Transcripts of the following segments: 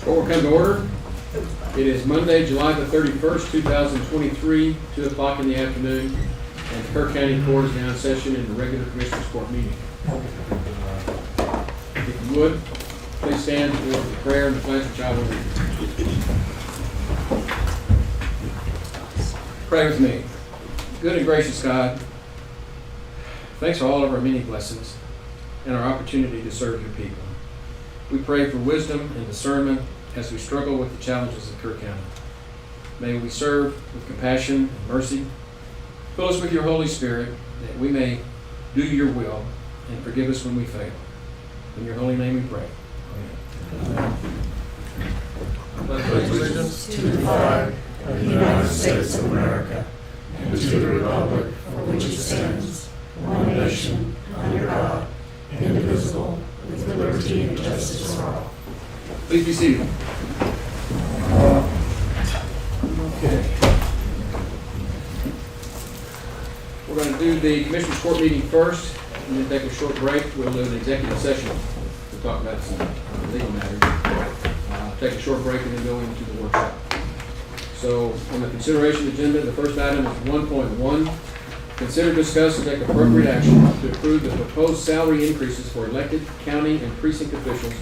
Court will come to order. It is Monday, July the 31st, 2023, 2 o'clock in the afternoon, and the Kerr County Court is now in session in the regular Commissioners Court meeting. If you would, please stand for the prayer and the pledge which I will read. Pray with me. Good and gracious God, thanks for all of our many blessings and our opportunity to serve your people. We pray for wisdom and discernment as we struggle with the challenges of Kerr County. May we serve with compassion and mercy. Fill us with your Holy Spirit that we may do your will and forgive us when we fail. In your holy name we pray. Amen. Pledge allegiance to the flag of the United States of America and to the republic for which it stands, one nation, under God, indivisible, with liberty and justice for all. Please be seated. Okay. We're going to do the Commissioners Court meeting first, and then take a short break. We'll do an executive session to talk about some legal matters. Take a short break and then go into the workshop. So, on the consideration agenda, the first item is 1.1. Consider, discuss, and take appropriate action to approve the proposed salary increases for elected county and precinct officials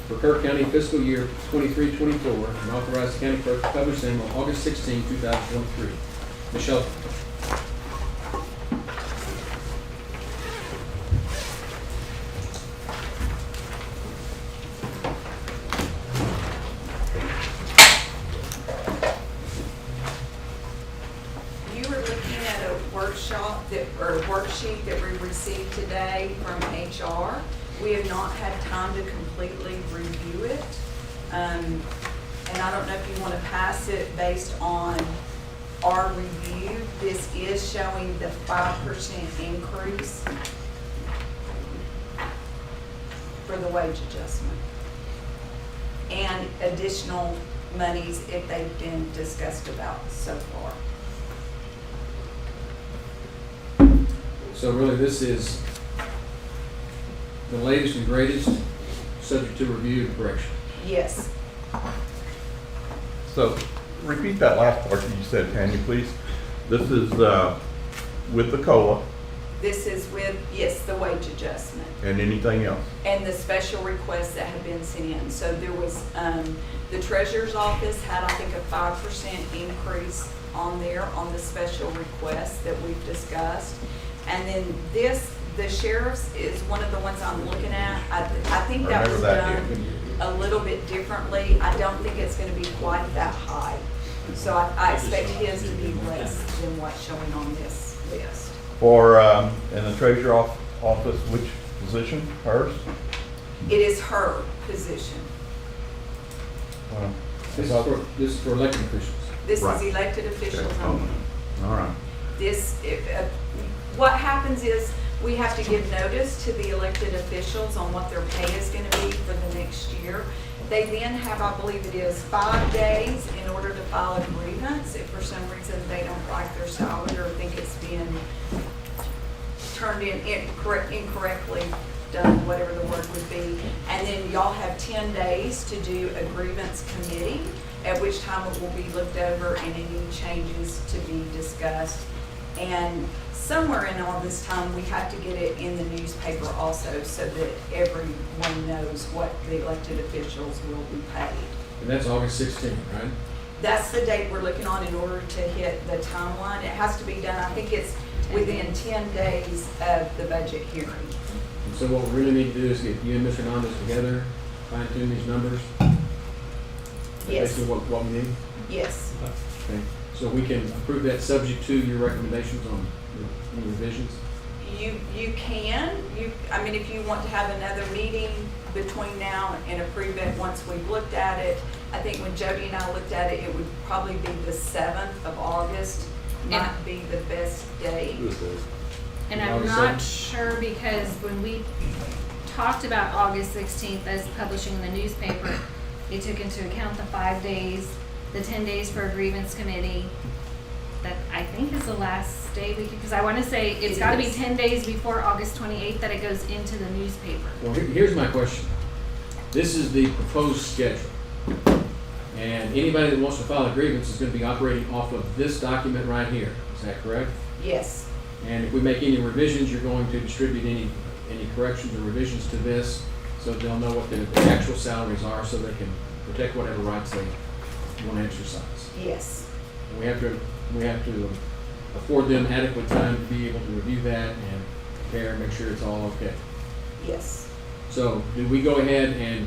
for Kerr County fiscal year 23-24, and authorize the county clerk to publish them on August 16, 2023. Michelle. Worksheet that we received today from HR. We have not had time to completely review it. And I don't know if you want to pass it based on our review. This is showing the 5% increase for the wage adjustment and additional monies if they've been discussed about so far. So really, this is the latest and greatest, subject to review and correction. Yes. So, repeat that last part that you said, Tanya, please. This is with the COLA. This is with, yes, the wage adjustment. And anything else? And the special requests that have been sent in. So there was, the treasurer's office had, I think, a 5% increase on there on the special requests that we've discussed. And then this, the sheriff's is one of the ones I'm looking at. I think that was done a little bit differently. I don't think it's going to be quite that high. So I expect his to be less than what's showing on this list. For, in the treasurer office, which position? Hers? It is her position. This is for elected officials. This Right. is elected officials Okay. only. All right. What happens is we have to give notice to the elected officials on what their pay is going to be for the next year. They then have, I believe it is, 5 days in order to file a grievance if for some reason they don't like their salary or think it's being turned in incorrectly done, whatever the word would be. And then y'all have 10 days to do a grievance committee, at which time it will be looked over and any changes to be discussed. And somewhere in all this time, we have to get it in the newspaper also so that everyone knows what the elected officials will be paid. And that's August 16th, right? That's the date we're looking on in order to hit the timeline. It has to be done, I think it's within 10 days of the budget hearing. And so what we really need to do is get you and Mr. Hernandez together, fine tune these numbers. Yes. Basically what we need. Yes. Okay. So we can approve that subject to your recommendations on the revisions? You can. I mean, if you want to have another meeting between now and approve it once we've looked at it, I think when Jody and I looked at it, it would probably be the 7th of August. Might be the best date. And I'm not sure because when we talked about August 16th as publishing in the newspaper, it took into account the 5 days, the 10 days for a grievance committee. That I think is the last day we can, because I want to say it's got to be 10 days before August 28th that it goes into the newspaper. Well, here's my question. This is the proposed schedule. And anybody that wants to file a grievance is gonna be operating off of this document right here. Is that correct? Yes, And if we make any revisions, you're going to distribute any corrections or revisions to this, so they'll know what the actual salaries are, so they can protect whatever rights they want to exercise. yes. We have to afford them adequate time to be able to review that and compare, make sure it's all okay. Yes. So do we go ahead and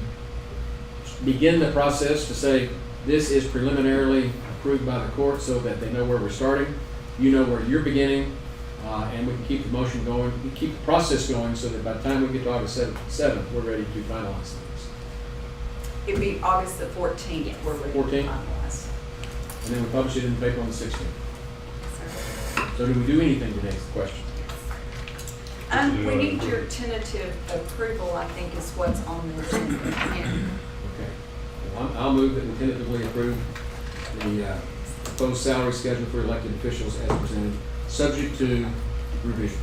begin the process to say, this is preliminarily approved by the court so that they know where we're starting, you know where you're beginning, and we can keep the motion going, we keep the process going so that by the time we get to August 7th, we're ready to finalize things. It'd be August the 14th, we're ready to 14th? finalize. And then we publish it in the paper on the 16th. Sir. So do we do anything today is the question. We need your tentative approval, I think is what's on the agenda. Yeah. Okay. Well, I'll move that we tentatively approve the proposed salary schedule for elected officials as presented, subject to revision.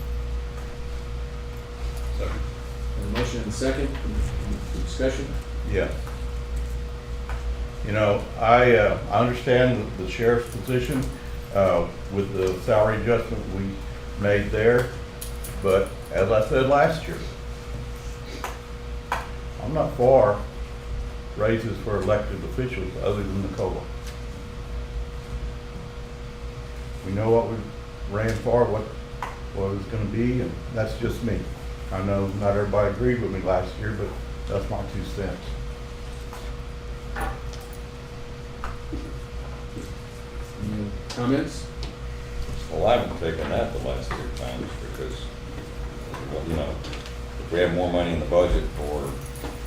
Second. Have a motion and a second. Any discussion? Yeah. You know, I understand the sheriff's position with the salary adjustment we made there, but as I said last year, I'm not for raises for elected officials other than the COLA. We know what we ran for, what it was gonna be, and that's just me. I know not everybody agreed with me last year, but that's my 2 cents. Any comments? Well, I haven't taken that the last 2 times because, well, you know, if we have more money in the budget for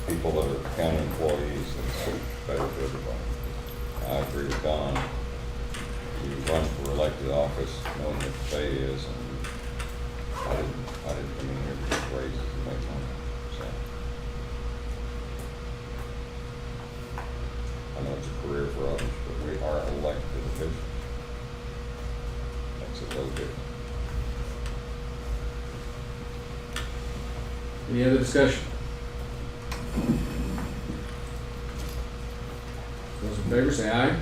people that are county employees, it's better for everybody. I agree with Don. You run for elected office knowing what the pay is, and I didn't come in here to get raises and make money, so. I know it's a career for others, but we are elected officials. Makes it a little different. Any other discussion? Those in favor say aye.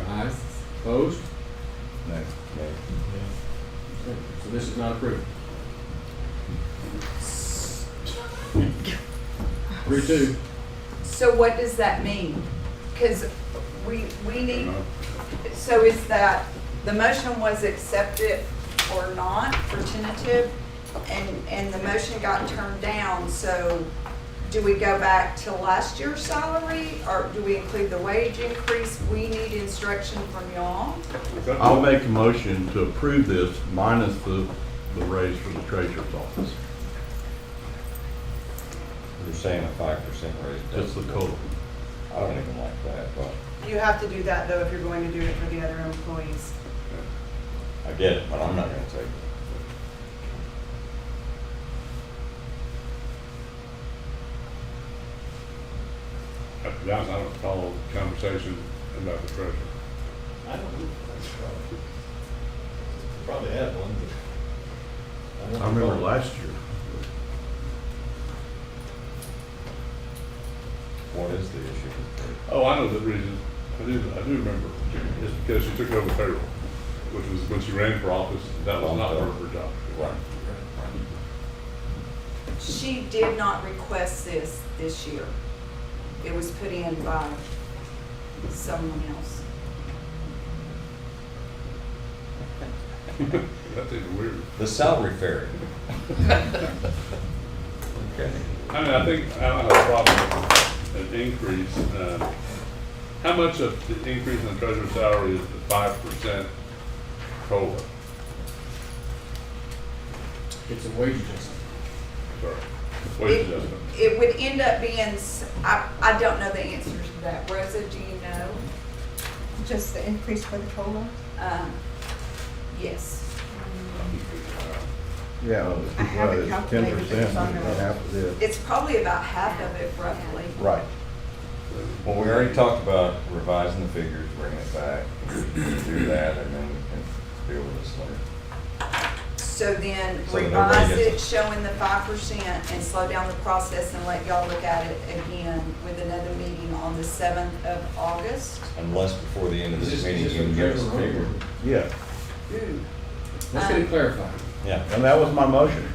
Aye. Opposed? Nay. Okay. Okay, so this is not approved. 3-2. So what does that mean? Because we need, so is that, the motion was accepted or not for tentative, and the motion got turned down, so do we go back to last year's salary, or do we include the wage increase? We need instruction from y'all. I'll make a motion to approve this minus the raise for the treasurer's office. You're saying a 5% raise. Just the COLA. I don't even like that, but You have to do that though if you're going to do it for the other employees. I get it, but I'm not gonna take it. To be honest, I don't follow the conversation about the treasurer. I don't know. Probably had one, but. I remember last year. What is the issue? Oh, I know the reason. I do remember. It's because she took over payroll, which was when she ran for office. That was not her job. Right. She did not request this year. It was put in by someone else. That's even weird. The salary fairy. Okay. I mean, I think, I don't have a problem with an increase. How much of the increase in the treasurer's salary is the 5% COLA? It's a wage adjustment. Sorry, wage adjustment. It would end up being, I don't know the answer to that. Rosa, do you know? Just the increase for the COLA? Yes. Yeah, I haven't it's calculated 10%, this on about half of it. It's probably about half of it roughly. Right. Well, we already talked about revising the figures, bringing it back. We can do that, and then we can deal with this later. So then So that everybody revise it, gets showing the 5% and slow down the process and let y'all look at it again with another meeting on the 7th of August. Unless before the end of Is this this- meeting, is this you can for give us a treasurer figure. or- Yeah, Ooh. Let's get it clarified. Yeah. and that was my motion.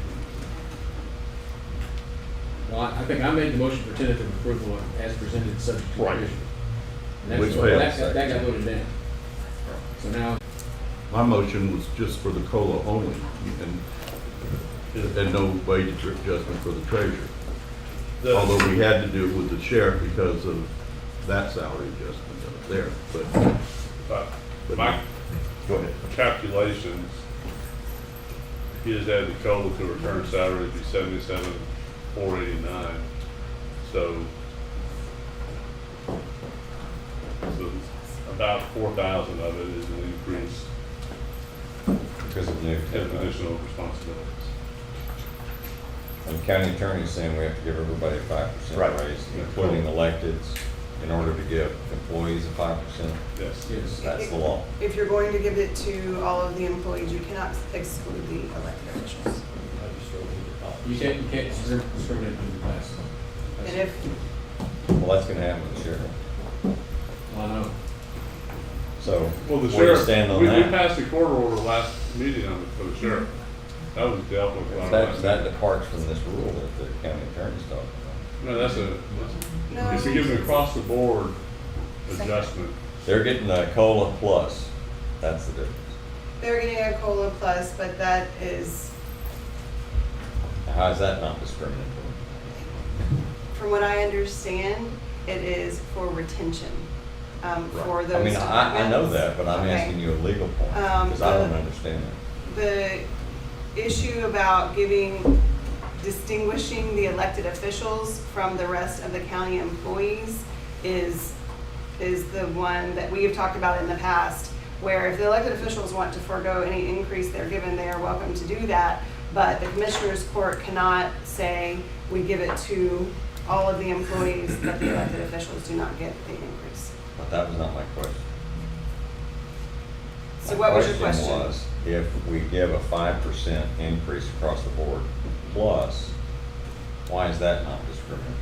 Well, I think I made the motion for tentative approval as presented, subject to Right. revision. And Which that's, failed. that got voted down. So now, My motion was just for the COLA only, and no wage adjustment for the treasurer. Although we had to do it with the sheriff because of that salary adjustment up there, but My go ahead. calculations, he has added the COLA to return salary to be 77,489. So about 4,000 of it is an increase Because of new. in additional responsibilities. And the county attorney's saying we have to give everybody a 5% Right. raise, including electeds, in order to give employees a 5%. Yes. yes, That's the law. If you're going to give it to all of the employees, you cannot exclude the elected officials. you can't discriminate through the class. And if, Well, that's gonna happen with the sheriff. Well, I know. So, Well, the where do you sheriff, stand on we that? passed the court order last meeting on it for the sheriff. That was dealt with. on That, last that meeting. departs from this rule that the county attorney's talking about. No, that's No. if you give an across the board adjustment, They're getting a COLA plus, that's the difference. they're getting a COLA plus, but that is, How is that not discriminatory? from what I understand, it is for retention, for those I mean, I know departments. that, but I'm Okay. asking you a legal point, because I don't the- understand that. The issue about distinguishing the elected officials from the rest of the county employees is the one that we have talked about in the past, where if the elected officials want to forego any increase they're given, they are welcome to do that. But the commissioners court cannot say, we give it to all of the employees, but the elected officials do not get the increase. But that was not my question. So what was your My question? was, if we give a 5% increase across the board plus, why is that not discriminatory?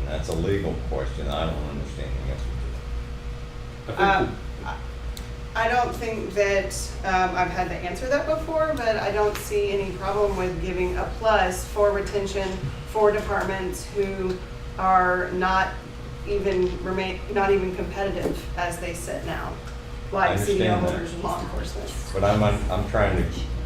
And that's a legal question, I don't understand the answer to. I think I don't think that I've had to answer that before, but I don't see any problem with giving a plus for retention for departments who are not even competitive as they sit now, I like understand CDL that. holders and law enforcement. But I'm trying to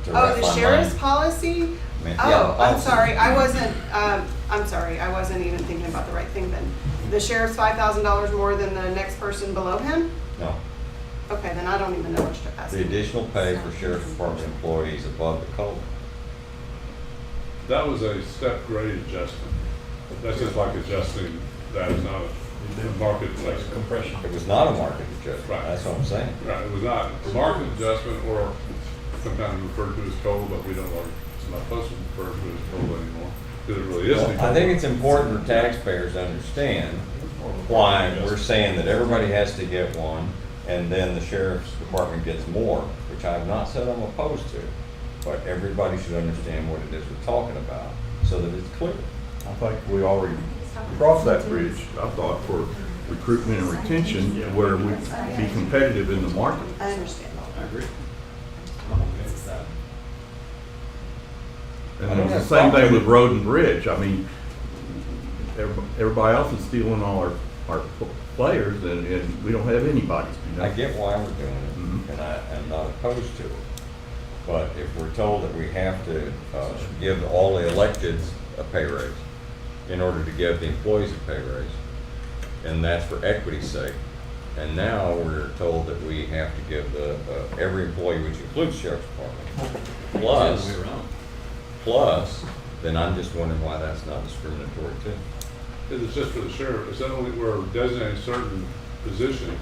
Oh, wrap the my sheriff's mind. policy? I mean, yeah, Oh, I'm policy. sorry, I'm sorry, I wasn't even thinking about the right thing then. The sheriff's $5,000 more than the next person below him? No, Okay, then I don't even know what you're the asking. additional pay for sheriff's department employees above the COLA. that was a step grade adjustment. That's just like adjusting, that is not a market adjustment. Compression. It was not a market adjustment, Right. that's what I'm saying. Right, it was not a market adjustment or sometimes referred to as COLA, but we don't like, it's not supposed to refer to as COLA anymore, because it really isn't. Well, I think it's important for taxpayers to understand why we're saying that everybody has to get one, and then the sheriff's department gets more, which I've not said I'm opposed to. But everybody should understand what it is we're talking about, so that it's clear. I think we already crossed that bridge, I thought, for recruitment and retention, where we'd be competitive in the market. I understand. I agree. And it's the same thing with road and bridge. I mean, everybody else is stealing all our players, and we don't have anybody, you know? I get why we're doing it, Mhm. and I'm not opposed to it. But if we're told that we have to give all the electeds a pay raise in order to give the employees a pay raise, and that's for equity's sake, and now we're told that we have to give every employee, which includes sheriff's department, plus, then I'm just wondering why that's not discriminatory too. It's just for the sheriff, it's not only we're designating certain positions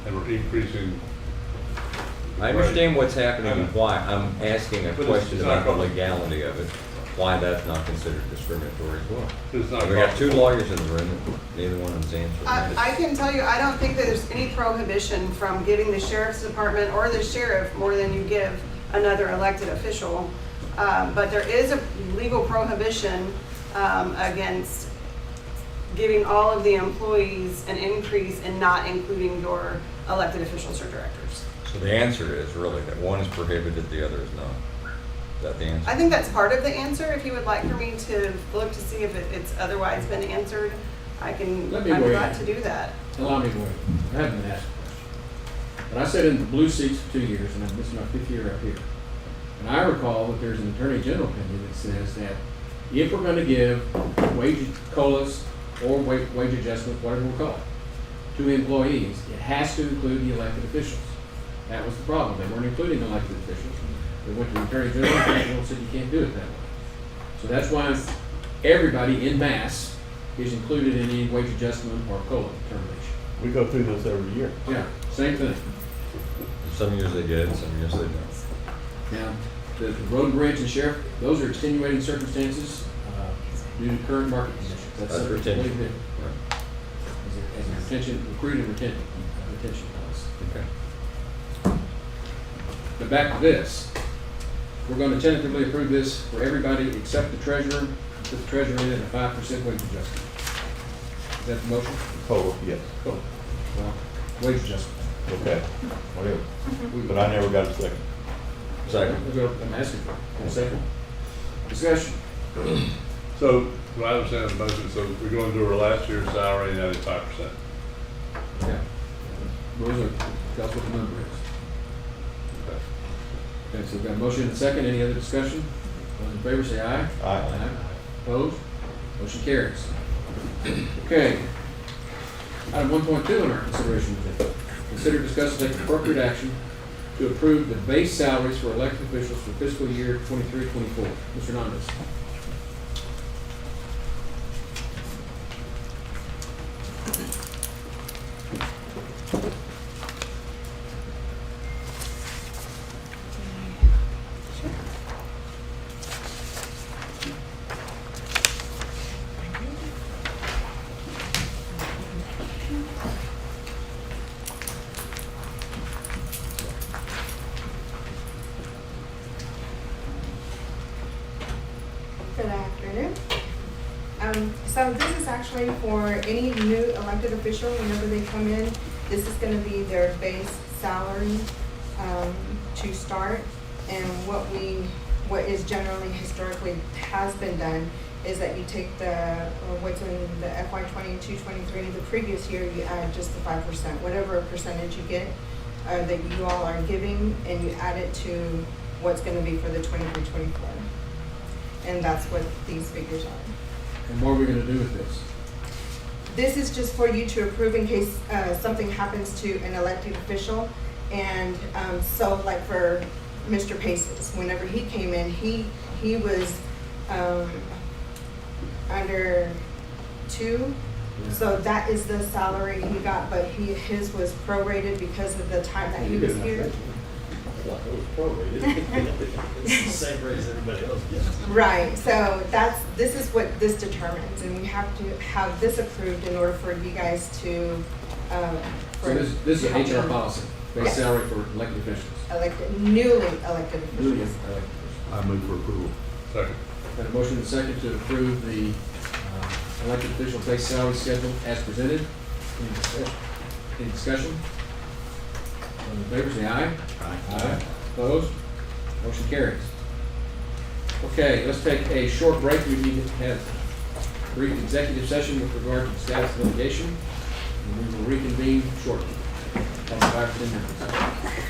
and we're increasing. I understand what's happening and why. I'm asking a But it's question not about the going- legality of it, why that's not considered discriminatory as well. It's not We got two possible. lawyers in the room, neither one of them's answering. I can tell you, I don't think that there's any prohibition from giving the sheriff's department or the sheriff more than you give another elected official. But there is a legal prohibition against giving all of the employees an increase and not including your elected officials or directors. So the answer is really that one is prohibited, the other is not. Is that the answer? I think that's part of the answer. If you would like for me to look to see if it's otherwise been answered, I'm Let me wait. glad to do that. Allow me to wait. I haven't been asked a question. But I sat in the blue seats for 2 years, and this is my 5th year up here. And I recall that there's an Attorney General opinion that says that if we're going to give wage colas or wage adjustment, whatever we'll call it, to employees, it has to include the elected officials. That was the problem. They weren't including elected officials. They went to the Attorney General, and the Attorney General said you can't do it that way. So that's why everybody in mass is included in any wage adjustment or COLA determination. We go through this every year. Yeah, same thing. Some years they did, some years they don't. Now, the road and bridge and sheriff, those are extenuating circumstances due to current market conditions. That's something retention. completely different. Right. As a retention, recruiting retention policy. Okay. But back to this, we're going to tentatively approve this for everybody except the treasurer, put the treasurer in at a 5% wage adjustment. Is that the motion? Oh, yes, Cool. Well, wage adjustment. okay, whatever. But I never got a second. Second. I'm asking for a second. Discussion. So, what I understand the motion, so we're going to do our last year's salary and add 5%. Yeah. Those are, that's what the number is. Okay. Okay, so we've got a motion and a second. Any other discussion? Those in favor say aye. Aye. Opposed? Motion carries. Okay. Item 1.2 on our consideration agenda. Consider, discuss, and take appropriate action to approve the base salaries for elected officials for fiscal year 23-24. Mr. Hernandez. Good afternoon. So this is actually for any new elected official, whenever they come in, this is gonna be their base salary, to start. And what is generally historically has been done is that you take what's in the FY 22-23, the previous year, you add just the 5%, whatever percentage you get, that you all are giving, and you add it to what's gonna be for the 23-24. And that's what these figures are. And what are we going to do with this? This is just for you to approve in case something happens to an elected official. And so like for Mr. Paces, whenever he came in, he was under 2. Yeah. So that is the salary he got, but his was prorated because of the time that he was here. Like it was prorated. It's the same rate as everybody else gets. Right, so this is what this determines, and we have to have this approved in order for you guys to, So this is to an help HR them policy, base Yes. salary for elected officials. newly elected Newly officials. elected officials. I move for approval. Second. Got a motion and a second to approve the elected official base salary schedule as presented. Any discussion? Any discussion? All in favor, say aye. Aye. Opposed? Motion carries. Okay, let's take a short break. We need to have a brief executive session with regard to the status of litigation, and we will reconvene shortly. That's 5 to 10 minutes.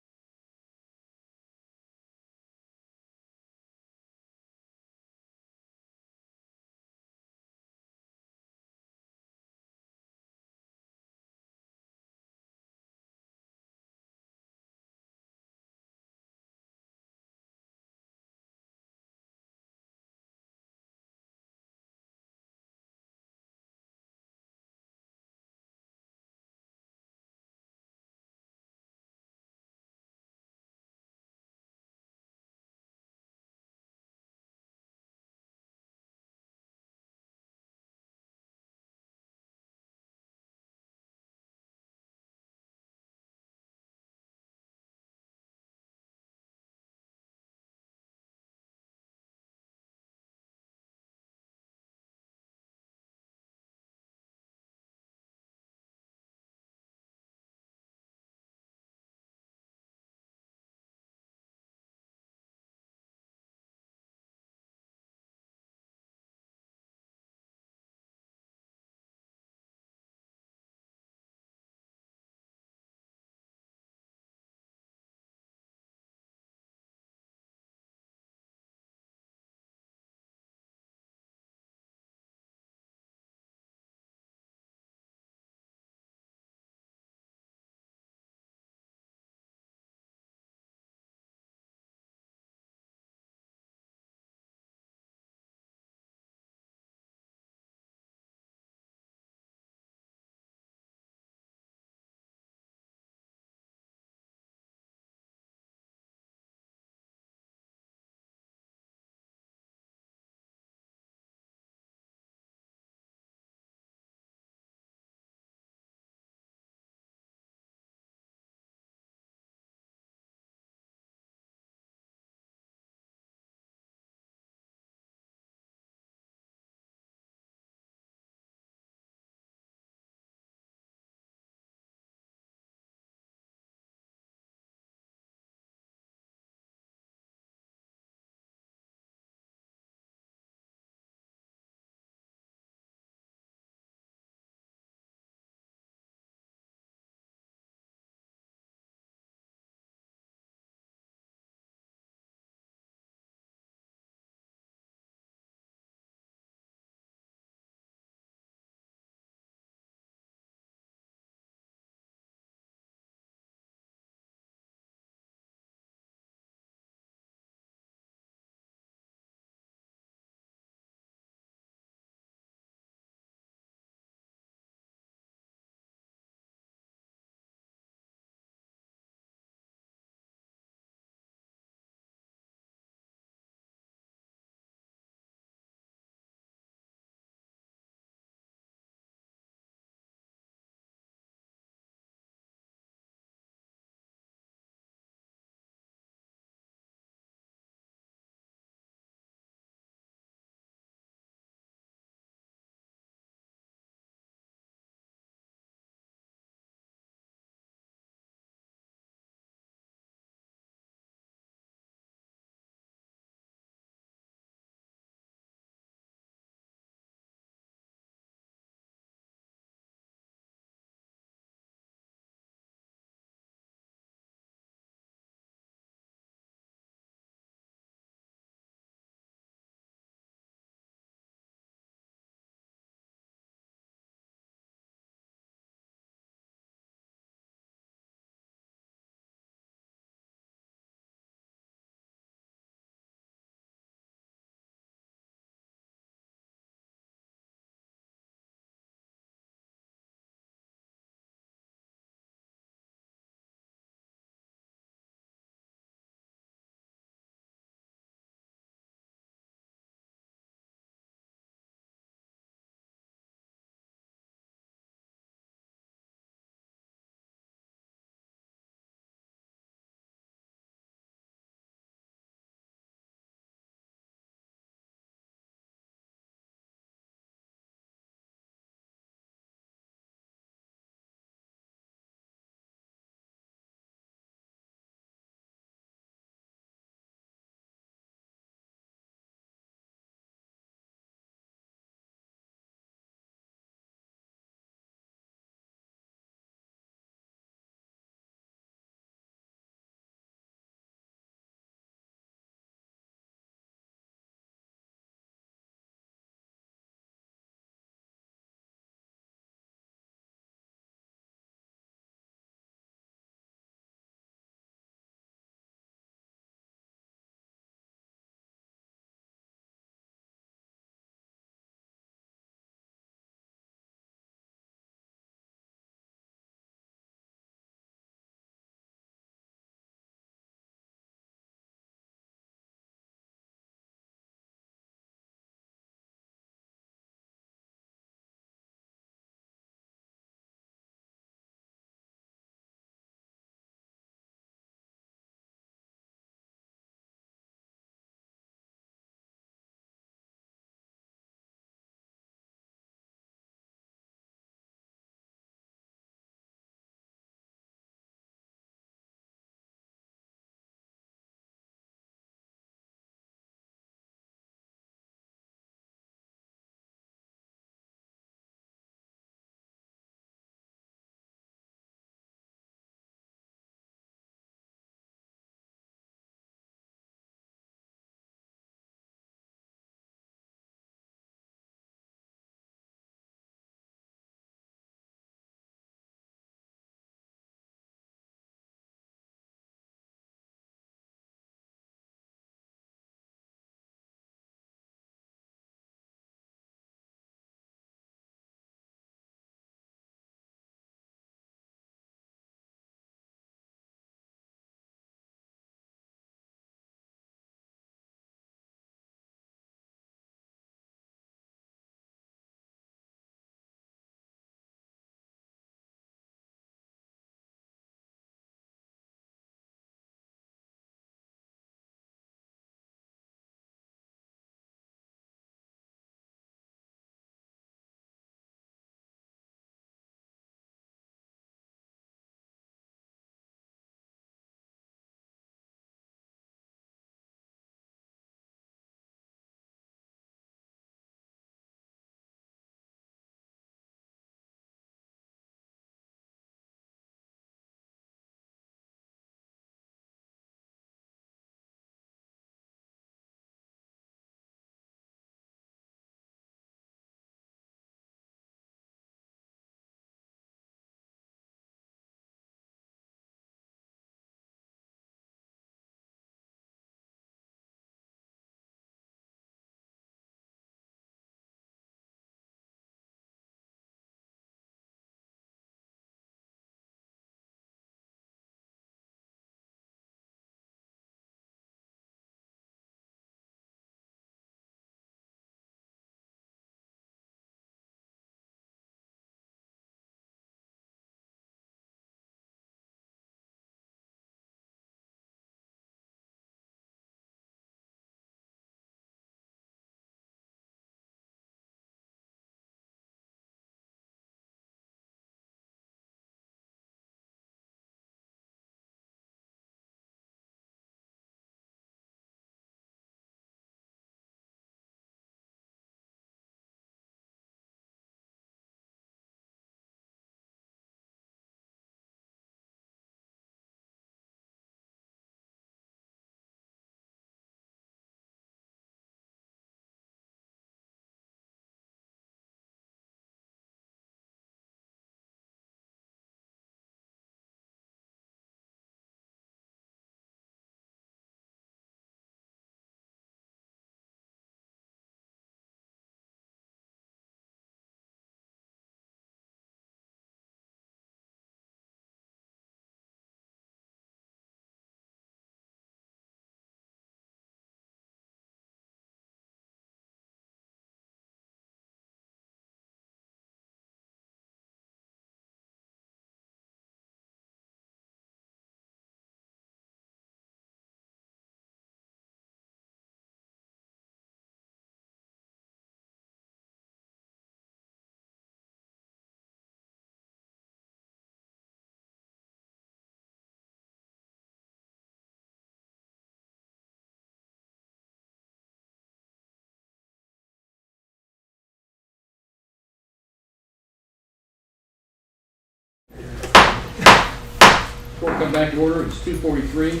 Court come back to order. It's 2:43.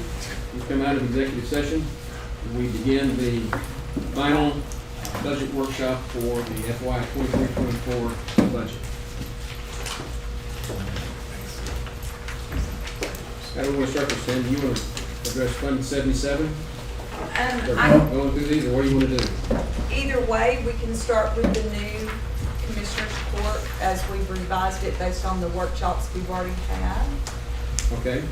We come out of executive session. We begin the final budget workshop for the FY 23-24 budget. How do we want to start this, Sam? You want to address Fund 77? Going through these, or what do you want to do? Either way, we can start with the new Commissioners Court as we've revised it based on the workshops we've already had. Okay.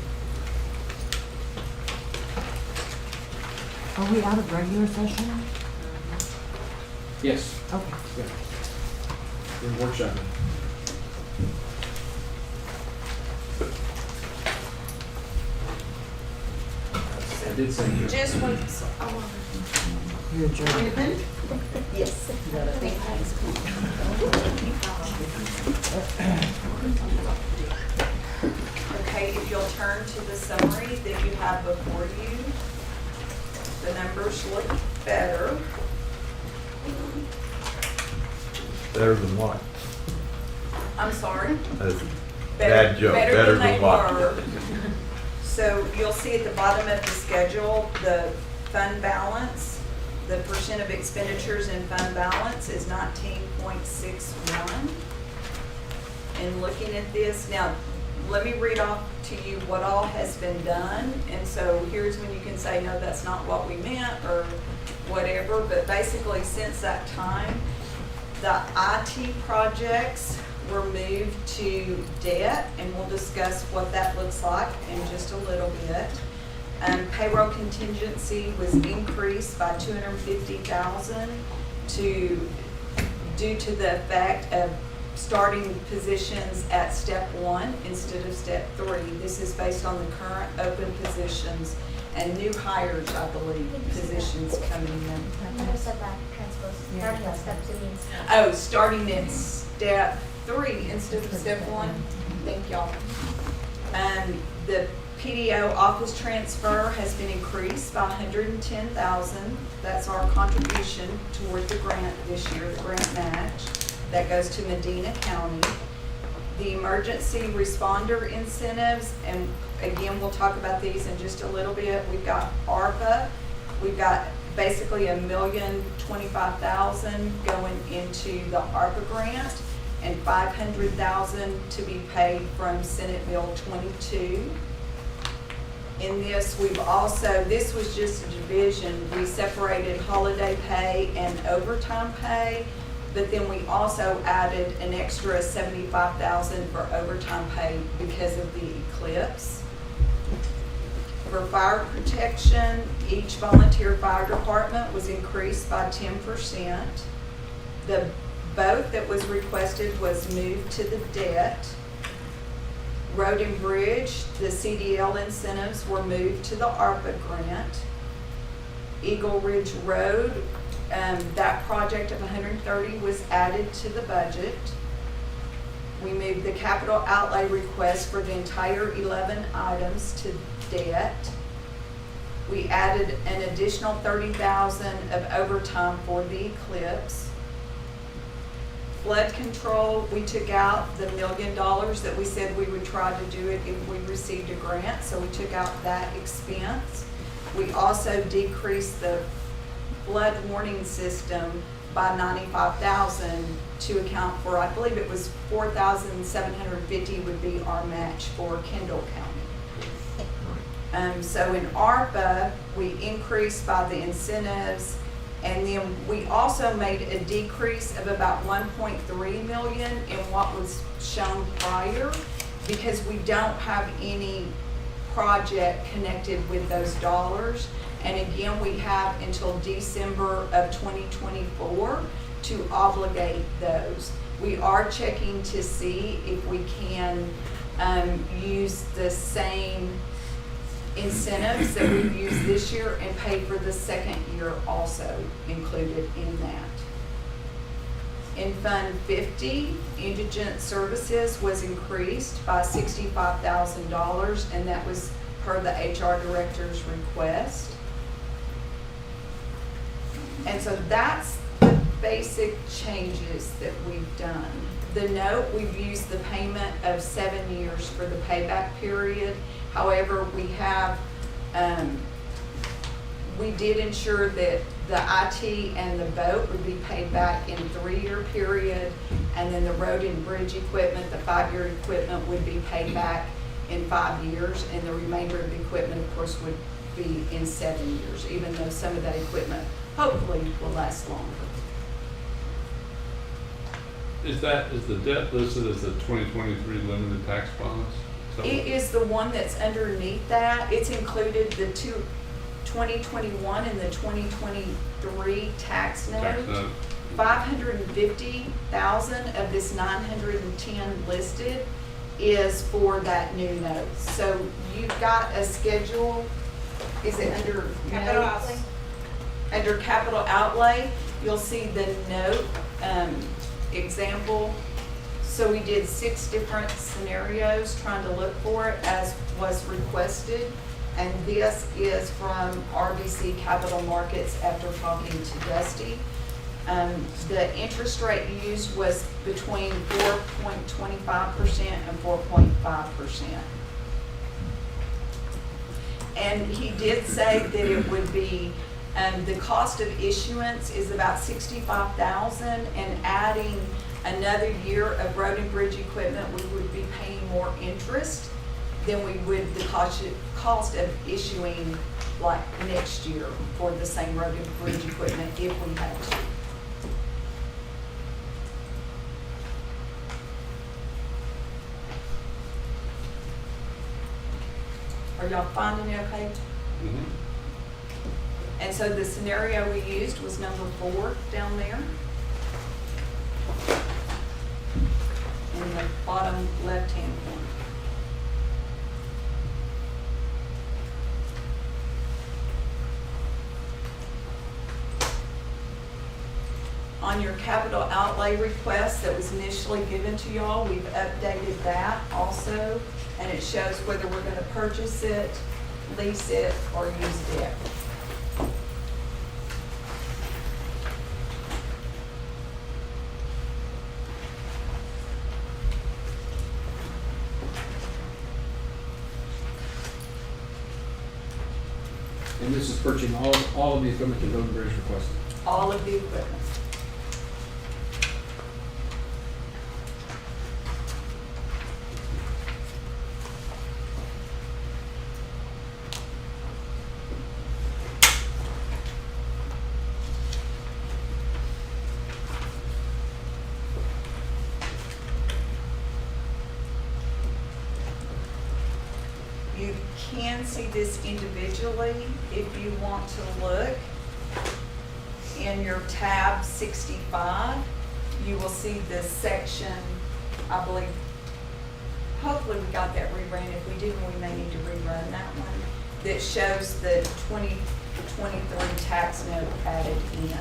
Are we out of regular session? Yes. Okay. Yeah. We're workshopping. I did say you. Just one, You're adjourned. yes. Okay, if you'll turn to the summary that you have before you, the numbers look better. Better than what? I'm sorry. Bad joke, better they than what? were. So you'll see at the bottom of the schedule, the fund balance, the percent of expenditures in fund balance is 19.61. And looking at this, now, let me read off to you what all has been done. And so here's when you can say, no, that's not what we meant, or whatever. But basically, since that time, the IT projects were moved to debt, and we'll discuss what that looks like in just a little bit. Payroll contingency was increased by $250,000 due to the effect of starting positions at step 1 instead of step 3. This is based on the current open positions and new hires, I believe, positions coming in. I never said that, transpose, starting at step 2 means. Oh, starting at step 3 instead of step 1. Thank y'all. The PDO office transfer has been increased by $110,000. That's our contribution toward the grant this year, the grant match. That goes to Medina County. The emergency responder incentives, and again, we'll talk about these in just a little bit. We've got ARPA. We've got basically $1,025,000 going into the ARPA grant, and $500,000 to be paid from Senate Bill 22. In this, we've also, this was just a division. We separated holiday pay and overtime pay, but then we also added an extra $75,000 for overtime pay because of the eclipse. For fire protection, each volunteer fire department was increased by 10%. The boat that was requested was moved to the debt. Road and bridge, the CDL incentives were moved to the ARPA grant. Eagle Ridge Road, that project of 130 was added to the budget. We moved the capital outlay request for the entire 11 items to debt. We added an additional $30,000 of overtime for the eclipse. Flood control, we took out the $1 million that we said we would try to do it if we received a grant, so we took out that expense. We also decreased the flood warning system by $95,000 to account for, I believe it was $4,750 would be our match for Kendall County. So in ARPA, we increased by the incentives, and then we also made a decrease of about $1.3 million in what was shown prior, because we don't have any project connected with those dollars. And again, we have until December of 2024 to obligate those. We are checking to see if we can use the same incentives that we've used this year and pay for the second year also included in that. In Fund 50, indigent services was increased by $65,000, and that was per the HR director's request. And so that's the basic changes that we've done. The note, we've used the payment of 7 years for the payback period, However, we did ensure that the IT and the boat would be paid back in 3-year period, and then the road and bridge equipment, the 5-year equipment would be paid back in 5 years, and the remainder of the equipment, of course, would be in 7 years, even though some of that equipment hopefully will last longer. Is the debt listed as the 2023 limited tax bonds? So- It is the one that's underneath that. It's included the 2021 and the 2023 tax Tax note. note. 550,000 of this 910 listed is for that new note. So you've got a schedule, is it under Capital notes? outlay. Under capital outlay, you'll see the note example. So we did 6 different scenarios trying to look for it as was requested. And this is from RBC Capital Markets after talking to Dusty. The interest rate used was between 4.25% and 4.5%. And he did say that it would be, the cost of issuance is about $65,000, and adding another year of road and bridge equipment, we would be paying more interest than we would the cost of issuing like next year for the same road and bridge equipment if we had to. Are y'all finding it okay? Mhm. And so the scenario we used was number 4 down there. In the bottom left-hand corner. On your capital outlay request that was initially given to y'all, we've updated that also, and it shows whether we're gonna purchase it, lease it, or use debt. And this is purchasing all of the equipment that Road and Bridge requested. All of the equipment. You can see this individually if you want to look. In your tab 65, you will see this section, I believe, hopefully we got that rerun. If we didn't, we may need to rerun that one, that shows the 2023 tax note added in.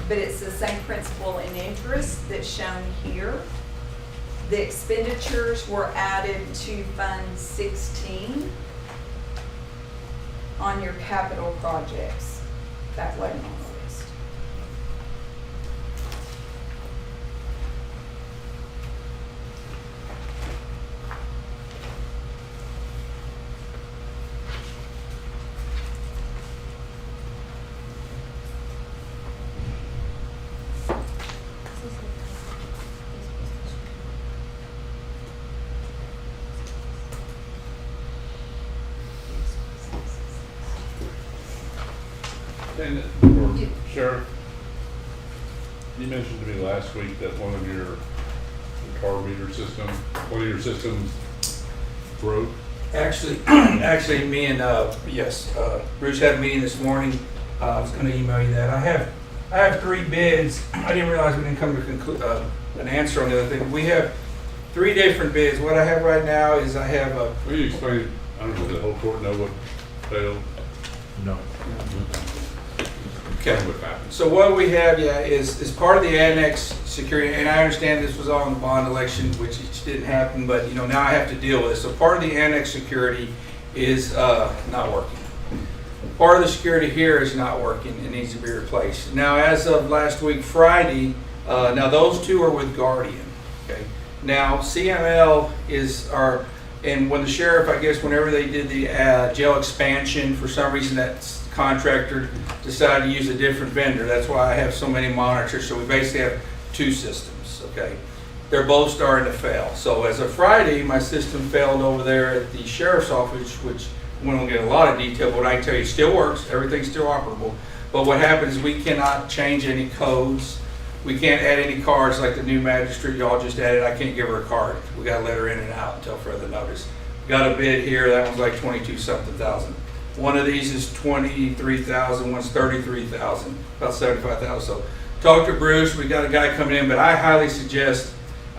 But it's the same principal and interest that's shown here. The expenditures were added to Fund 16 on your capital projects. That wasn't on the list. And, or Sheriff, you mentioned to me last week that one of your car reader system, one of your systems broke. Actually, me and, Bruce had a meeting this morning. I was gonna email you that. I have 3 bids. I didn't realize we didn't come to an answer on the other thing. We have 3 different bids. What I have right now is I have a, Will you explain, I don't know, did the whole court know what failed? No. okay. What happened? So what we have, is part of the annex security, and I understand this was all in the bond election, which it didn't happen, but now I have to deal with it. So part of the annex security is not working. Part of the security here is not working. It needs to be replaced. Now, as of last week, Friday, now those 2 are with Guardian. Okay. Now, CML is And when the sheriff, I guess, whenever they did the jail expansion, for some reason that contractor decided to use a different vendor. That's why I have so many monitors. So we basically have two systems, okay? They're both starting to fail. So as of Friday, my system failed over there at the sheriff's office, which we won't get a lot of detail, but I can tell you it still works. Everything's still operable. But what happens is we cannot change any codes. We can't add any cards like the new magistrate y'all just added. I can't give her a card. We got to let her in and out until further notice. Got a bid here. That one's like 22-something thousand. One of these is 23,000. One's 33,000. About 75,000. So talk to Bruce. We got a guy coming in, but I highly suggest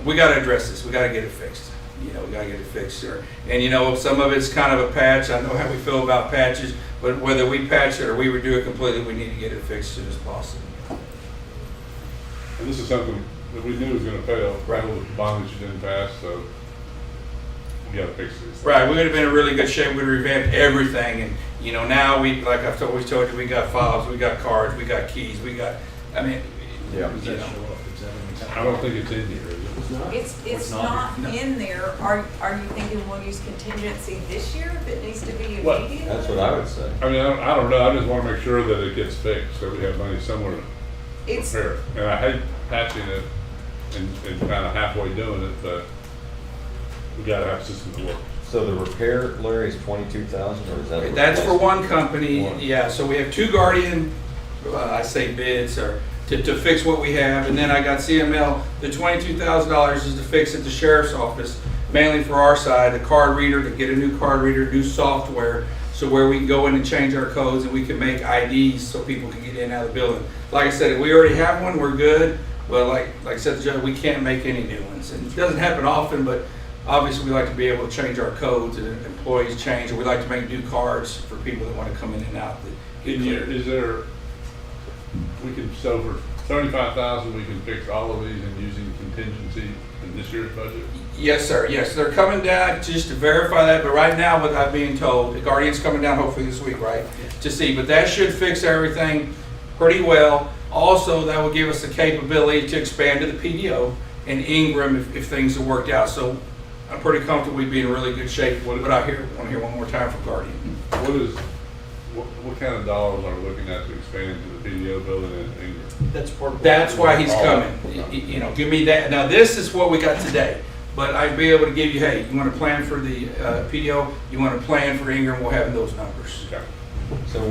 we got to address this. We got to get it fixed. You know, we got to get it fixed, sir. And you know, some of it's kind of a patch. I know how we feel about patches, but whether we patch it or we redo it completely, we need to get it fixed as soon as possible. And this is something that we knew was gonna fail, right, with the bond that you didn't pass, so we gotta fix this. Right, we would have been in really good shape. We'd have revamped everything, and you know, now we, like I've always told you, we got files, we got cards, we got keys, we got. I mean, Yeah. Does that show up? Is that in the I don't think it's in here, is it? It's not? It's not in there. Are you thinking we'll use contingency this year if it needs to be What? immediate? That's what I would say. I mean, I don't know, I just wanna make sure that it gets fixed, so we have money somewhere to It's, repair it. And I hate patching it and kinda halfway doing it, but we gotta have a system to work. So the repair, Larry, is 22,000, or is that? that's for one company. One. Yeah, so we have two Guardian, I say bids, or to fix what we have, and then I got CML. The $22,000 is to fix at the sheriff's office, mainly for our side, a card reader, to get a new card reader, new software, so where we can go in and change our codes and we can make IDs so people can get in and out of the building. Like I said, if we already have one, we're good. But like I said, Judge, we can't make any new ones. And it doesn't happen often, but obviously we like to be able to change our codes and employees change, or we like to make new cards for people that want to come in and out. Is there, we can, so for 75,000, we can fix all of these and using contingency in this year's budget? Yes, sir. Yes, they're coming down just to verify that. But right now, what I'm being told, the Guardian's coming down hopefully this week, right? To see, but that should fix everything pretty well. Also, that will give us the capability to expand to the PDO and Ingram if things have worked out. So I'm pretty comfortable we'd be in really good shape. But I want to hear one more time from Guardian. What kind of dollars are we looking at to expand to the PDO building in Ingram? That's part of. That's why he's coming. You know, give me that. Now, this is what we got today. But I'd be able to give you, hey, you want to plan for the PDO, you want to plan for Ingram, we'll have those numbers. Okay. So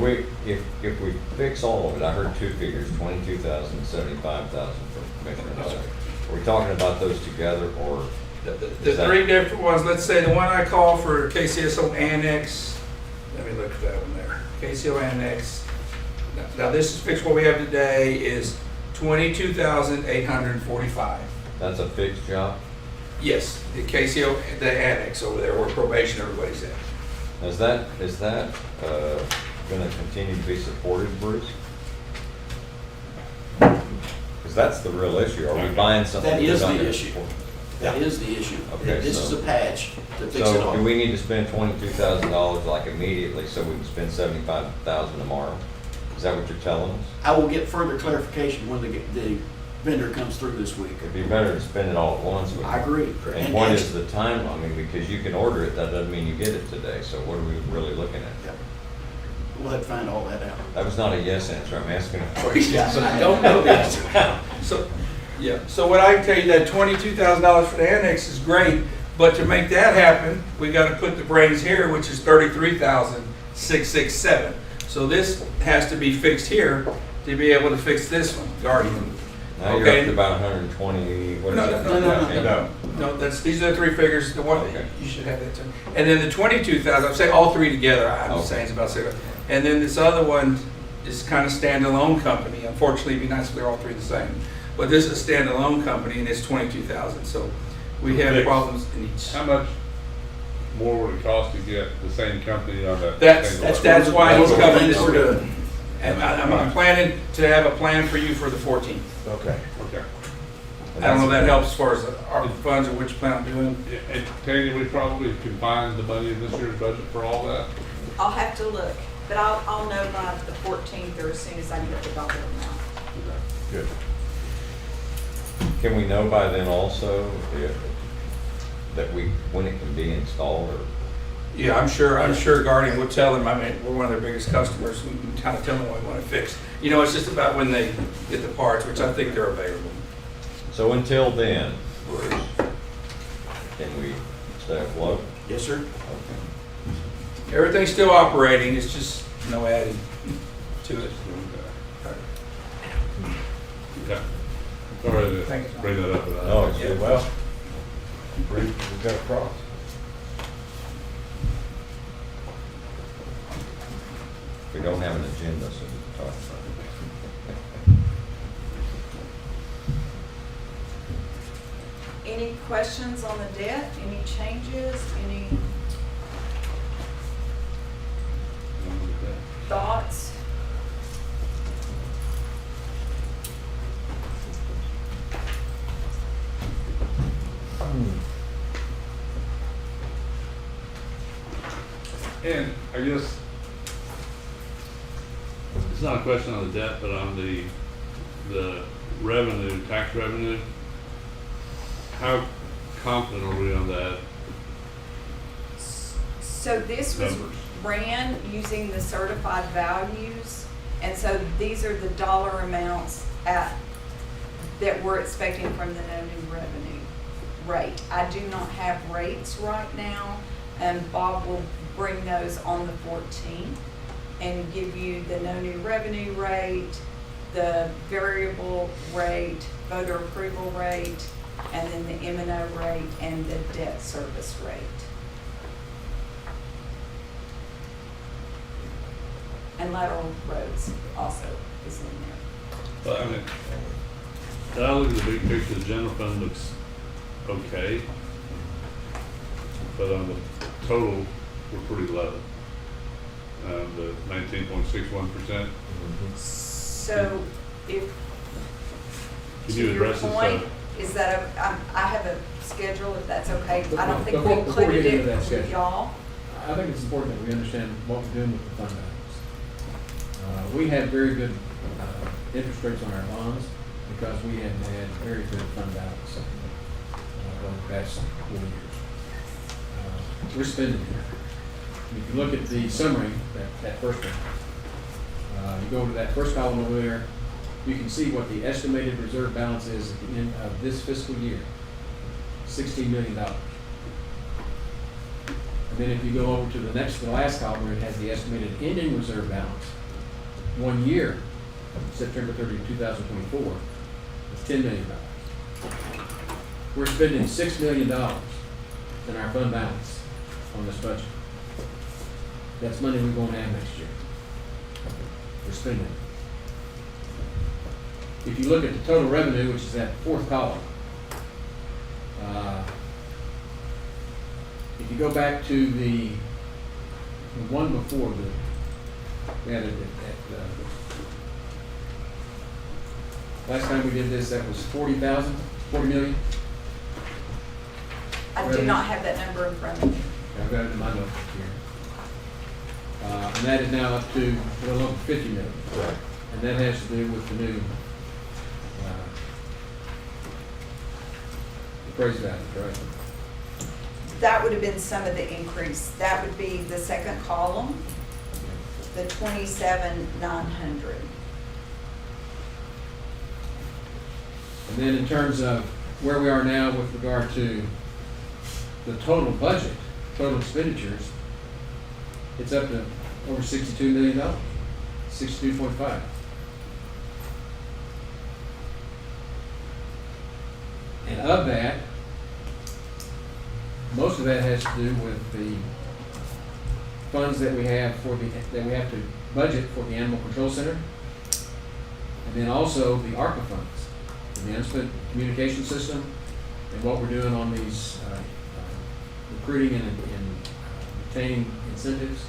if we fix all of it, I heard two figures, 22,000, 75,000 for Commissioner Hunter. Are we talking about those together, or? The three different ones, let's say the one I call for KCSO Annex, let me look at that one there. KCO Annex, now this is fixed, what we have today is 22,845. That's a fixed job? Yes, the KCO, the Annex over there where probation everybody's at. Is that gonna continue to be supported, Bruce? Because that's the real issue. Are we buying something? That is that's not the gonna issue. support? That is the issue. Okay, This is so- a patch to fix it So do all. we need to spend $22,000 like immediately so we can spend 75,000 tomorrow? Is that what you're telling us? I will get further clarification when the vendor comes through this week. It'd be better to spend it all at once. wouldn't I it? agree. And what is the time? I mean, because you can order it, that doesn't mean you get it today. So what are we really looking at? Yeah. We'll have to find all that out. That was not a yes answer. I'm asking a question. I don't know the answer. So, yeah, so what I can tell you, that $22,000 for the Annex is great, but to make that happen, we gotta put the brains here, which is 33,667. So this has to be fixed here to be able to fix this one, Guardian. Now you're up to about 120, what is No, that? no, No. No, these are the three figures, the one, Okay. you should have that too. And then the 22,000, I'm saying all three together, I'm Okay. saying it's about 6. And then this other one is kind of standalone company. Unfortunately, it'd be nice if they're all three the same. But this is a standalone company and it's 22,000, so we have Fixed. problems in each. How much more would it cost to get the same company on that? That's single that's why he's That's what coming the this things we're week. doing. And I'm planning to have a plan for you for the 14th. Okay. Okay. I don't know if that helps as far as our funds or which plan I'm doing. And Tanya, we probably can find the money in this year's budget for all that? I'll have to look, but I'll know by the 14th or as soon as I get the dollar amount. Good. Can we know by then also if when it can be installed, or? Yeah, I'm sure Guardian would tell them, I mean, we're one of their biggest customers, we can kind of tell them what we want to fix. You know, it's just about when they get the parts, which I think they're available. So until then, Bruce, can we stay afloat? Yes, sir. Okay. Everything's still operating, it's just no adding to it. Okay. Sorry to Thank you. bring that up. But No, it's, well, we've got a cross. We don't have an agenda, so we can talk about it. Any questions on the debt? Any changes? Any thoughts? And I guess it's not a question on the debt, but on the revenue, tax revenue. How confident are we on that? So this was Numbers. ran using the certified values, and so these are the dollar amounts that we're expecting from the no new revenue rate. I do not have rates right now, and Bob will bring those on the 14th and give you the no new revenue rate, the variable rate, voter approval rate, and then the M&O rate and the debt service rate. And lateral roads also is in there. But I mean, I look at the big picture, the general fund looks okay. But on the total, we're pretty low. The 19.61%. So if, Can to you your address this? point, is that I have a schedule, if that's okay. I don't think we Before we included get into it that with schedule. y'all. I think it's important that we understand what we're doing with the fund balance. We have very good interest rates on our bonds because we have had very good fund balance over the past 4 years. We're spending. If you look at the summary, that first one, you go to that first column over there, you can see what the estimated reserve balance is at the end of this fiscal year, $16 million. And then if you go over to the last column where it has the estimated ending reserve balance, 1 year, September 30, 2024, it's $10 million. We're spending $6 million in our fund balance on this budget. That's money we're going to have next year. We're spending. If you look at the total revenue, which is that fourth column, if you go back to the one before we had it last time we did this, that was 40 million. I do not have that number in front of me. I've got it in my notes here. And that is now up to a little over 50 million. And that has to do with the new appraised value, right? That would have been some of the increase. That would be the second column, the 27,900. And then in terms of where we are now with regard to the total budget, total expenditures, it's up to over $62 million, 62.5. And of that, most of that has to do with the funds that we have that we have to budget for the Animal Control Center, and then also the ARPA funds, the Unspent Communication System, and what we're doing on these recruiting and retaining incentives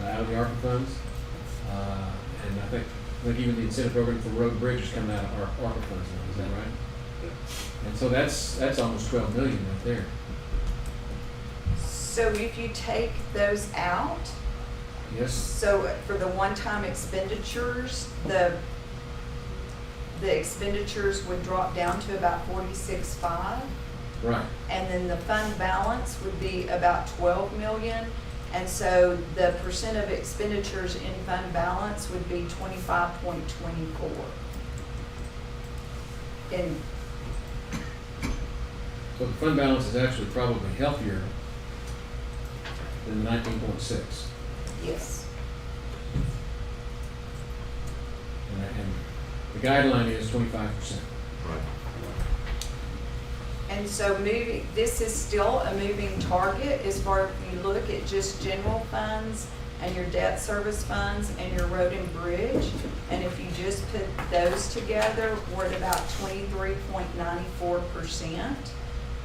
out of the ARPA funds. And I think even the incentive program for road and bridge is coming out of our ARPA funds now, is that right? And so that's almost 12 million right there. So if you take those out, Yes, so for the one-time expenditures, the expenditures would drop down to about 46.5. Right. And then the fund balance would be about 12 million. And so the percent of expenditures in fund balance would be 25.24. And So the fund balance is actually probably healthier than the 19.6. yes, And the guideline is 25%. Right. and so moving, this is still a moving target as far as you look at just general funds and your debt service funds and your road and bridge. And if you just put those together, we're at about 23.94%.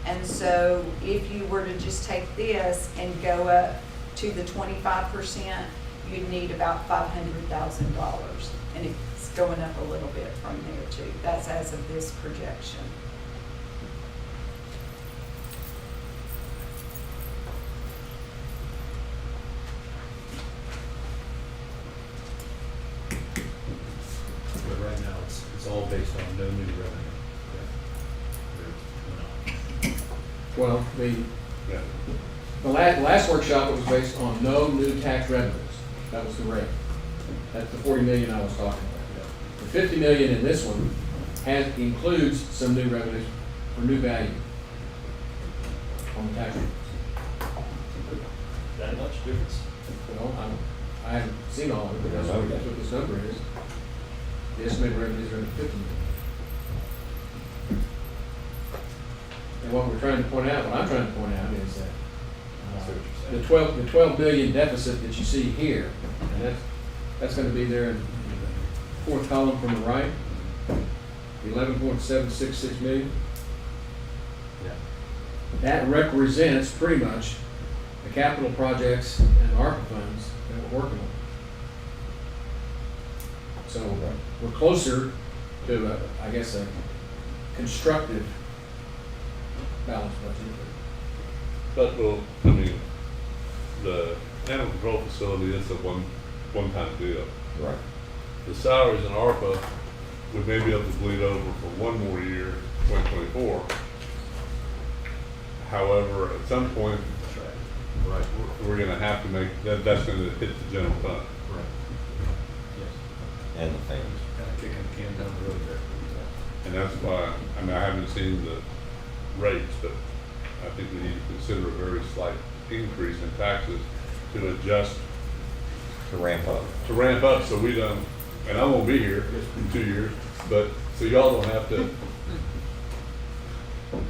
And so if you were to just take this and go up to the 25%, you'd need about $500,000. And it's going up a little bit from there too. That's as of this projection. But right now, it's all based on no new revenue. correct? Well, Yeah. the last workshop, it was based on no new tax revenues. That was the rate. That's the 40 million I was talking about. The 50 million in this one includes some new revenues or new value on the tax revenues. That much difference? Well, I haven't seen all of it, but that's what this number is. The estimated revenues are at 50 million. And what we're trying to point out, what I'm trying to point out is that I see what you're saying. the 12 billion deficit that you see here, and that's gonna be there in the fourth column from the right, 11.766 million. Yeah. That represents pretty much the capital projects and the ARPA funds that we're working on. So we're closer to, I guess, a constructive balanced budget. But, well, I mean, the animal control facility is a one-time deal. Right. The salaries in ARPA, we may be able to bleed over for one more year, 2024. However, at some point, That's right. Right. we're gonna have to make, that's gonna hit the general fund. Right. Yes. And the families. Kind of kicking the can down the road there. And that's why, I mean, I haven't seen the rates, but I think we need to consider a very slight increase in taxes to adjust, To ramp up. so we don't, and I won't be here in 2 years, but, so y'all don't have to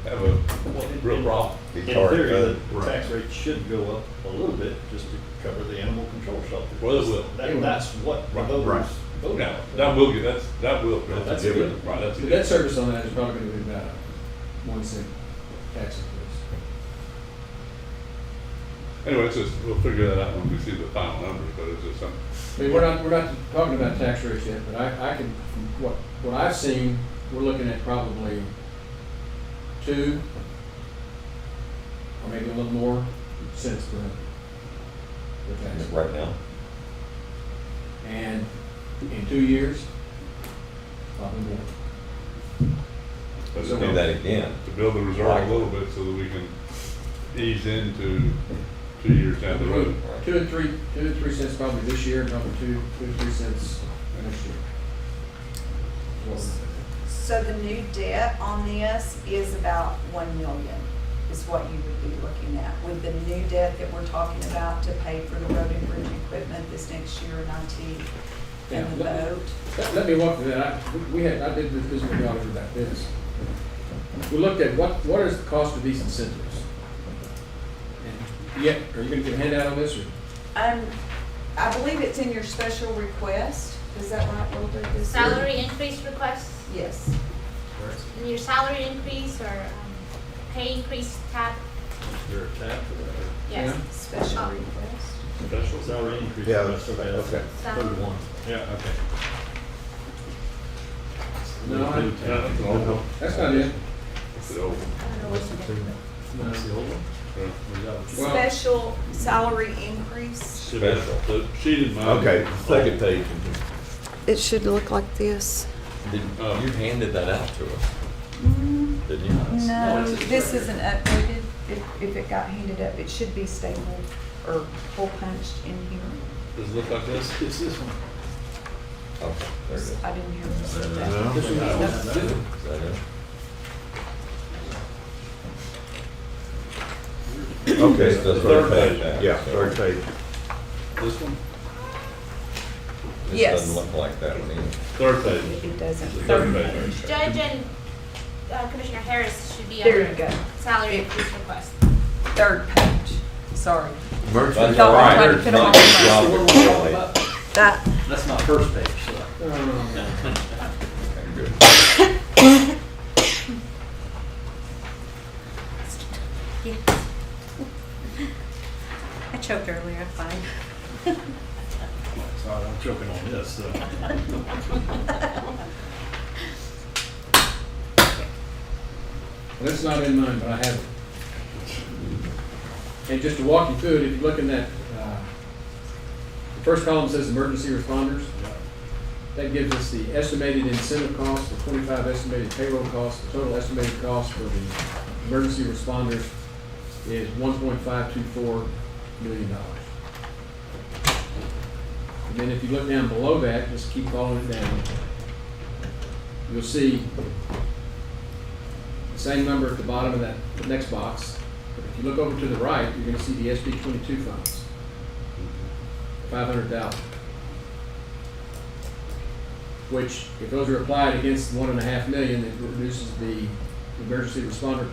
have a real problem. Be In charged, theory, the right. tax rate should go up a little bit just to cover the animal control shelter. Well, it will. That's what the Right. voters voted Now, on. that will get, that will. That's a good. Right, that's a The good. debt service on that is probably gonna be about a 1 cent tax increase. Anyway, it's just, we'll figure that out when we see the final numbers, but it's just something. I mean, we're not talking about tax rates yet, but I can, what I've seen, we're looking at probably 2 or maybe a little more cents per tax. Right now. And in 2 years, probably more. But So Do that again. to build the reserve a little bit so that we can ease into 2 years down the road. 2 and 3 cents probably this year, and probably 2 to 3 cents next year. Well, So the new debt on this is about 1 million, is what you would be looking at, with the new debt that we're talking about to pay for the road and bridge equipment this next year in IT and the Yeah. boat. Let me walk through that. I did this with y'all about this. We looked at what is the cost of these incentives? And yeah, are you gonna get a handout on this or? I believe it's in your special request, is that right, Wilbur? This year? Salary increase requests, Yes. and your salary increase or pay increase tab, You're a tab for that. yes. Yeah. Special Oh. request. Special salary increase. Yeah, That's okay. That's okay. Third one. Yeah, okay. No, No, that's not it. it's the old one. I don't know what's in there. No. That's the old one? Yeah. Or is that what you- Well- Special salary increase. Special. The sheet in mine. Okay, second page. It should look like this. Did, you handed that out to us. didn't you? No, it's just this right isn't updated. If it got handed up, it should be stapled or hole punched in here. Does it look like this? It's this one. Okay, there it is. I didn't hear him say that. This one, this one. Is that it? Okay, It's the third page. page. Yeah, third page. This one? This Yes. doesn't look like that one either. Third page. It doesn't. The Third third page. page. Judge and Commissioner Harris should be There under you go. salary increase request. Third page. Sorry. Emergency That's Thought we right. tried to put 'em Not on your the job What to we're all relate. about. That. That's not first page, so. Okay, good. I choked earlier, I'm fine. Sorry, I'm choking on this, so. Well, that's not in mine, but I have it. And just to walk you through it, if you look in that, the first column says emergency responders. That gives us the estimated incentive cost, the 25 estimated payroll cost, the total estimated cost for the emergency responders is $1.524 million. And then if you look down below that, just keep following it down, you'll see the same number at the bottom of that the next box. But if you look over to the right, you're gonna see the SB 22 funds, 500,000. Which, if those are applied against 1.5 million, it reduces the emergency responder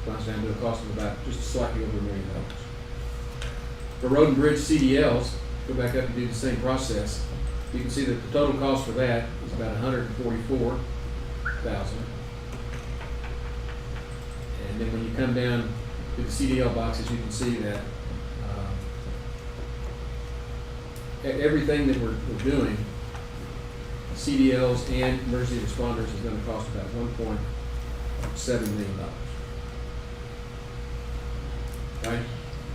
funds down to a cost of about just slightly over $1 million. For road and bridge CDLs, go back up and do the same process. You can see that the total cost for that is about 144,000. And then when you come down to the CDL boxes, you can see that everything that we're doing, CDLs and emergency responders, is going to cost about $1.7 million. Right?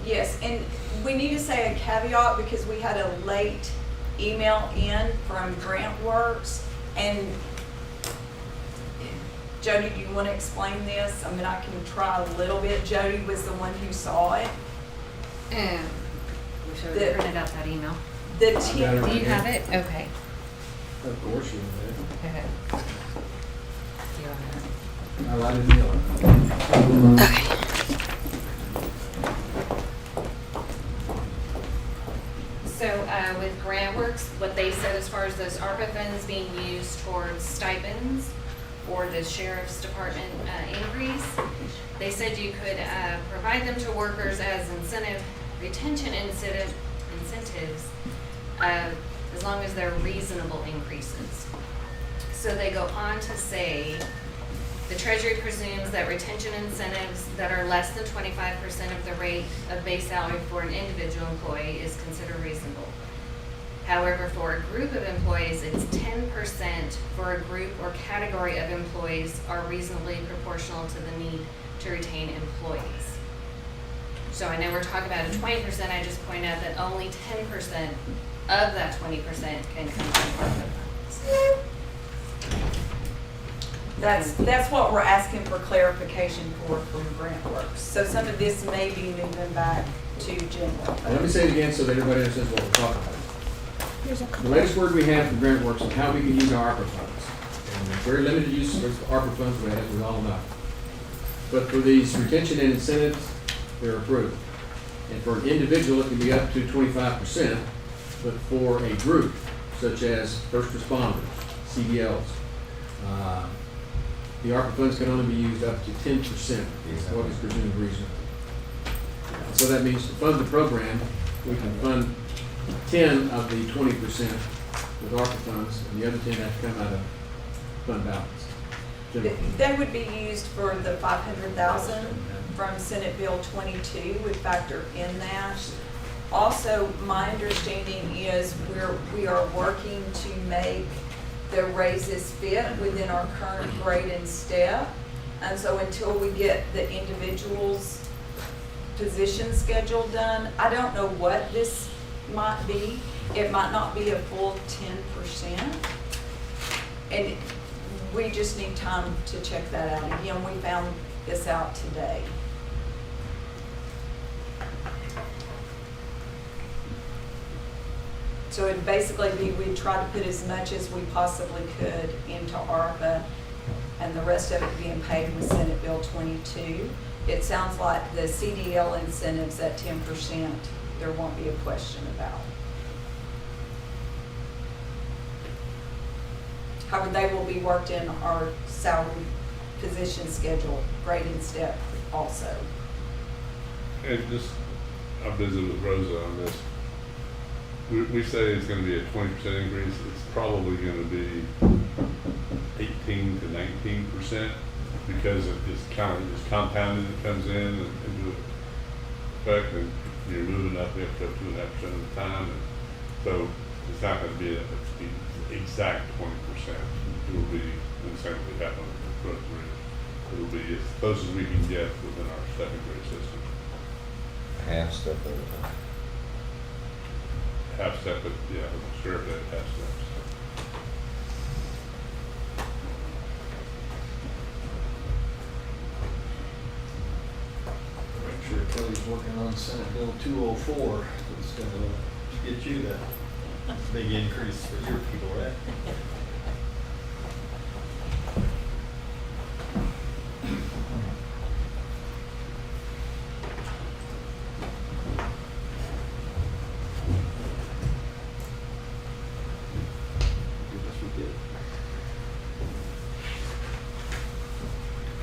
Yes, and we need to say a caveat because we had a late email in from GrantWorks. And Jody, do you want to explain this? I mean, I can try a little bit. Jody was the one who saw it. Wish I would The- have printed out that email. The got it ten, right Do you here. have it? Okay. Of course you did. Okay. I didn't know. So with GrantWorks, what they said as far as those ARPA funds being used towards stipends or the sheriff's department increase, they said you could provide them to workers as retention incentives, as long as they're reasonable increases. So they go on to say, the Treasury presumes that retention incentives that are less than 25% of the rate of base salary for an individual employee is considered reasonable. However, for a group of employees, it's 10% for a group or category of employees are reasonably proportional to the need to retain employees. So I know we're talking about a 20%, I just point out that only 10% of that 20% can come from ARPA funds. that's what we're asking for clarification for from GrantWorks. So some of this may be moving back to general. Well, let me say it again so that everybody understands what we're talking about. The latest word we have from GrantWorks on how we can use our ARPA funds. And there's very limited use of ARPA funds, we have, we all know. But for these retention and incentives, they're approved. And for an individual, it can be up to 25%, but for a group, such as first responders, CDLs, the ARPA funds can only be used up to 10% of what is presumed reasonable. And so that means to fund the program, we can fund 10 of the 20% with ARPA funds, and the other 10 have to come out of fund balance. General fund. That would be used for the 500,000 from Senate Bill 22 would factor in that. Also, my understanding is we are working to make the raises fit within our current grade and step. And so until we get the individual's position schedule done, I don't know what this might be. It might not be a full 10%. And We just need time to check that out. Again, we found this out today. So it'd basically be, we'd try to put as much as we possibly could into ARPA, and the rest of it being paid with Senate Bill 22. It sounds like the CDL incentives at 10%, there won't be a question about. However, they will be worked in our salary position schedule, grading step also. And just, I visited with Rosa on this. We say it's gonna be a 20% increase, it's probably gonna be 18 to 19% because it's kind of, it's compounded, it comes in and into effect, and you're moving up, we have to go 2.5% of the time, and so it's not gonna be a exact 20%. It'll be, and the same will happen with the rate. It'll be as close as we can get within our secondary system. Half step at a time. Half step, but yeah, I'm sure that half steps. I'm sure Kelly's working on Senate Bill 204, that's gonna get you that big increase for your people, right?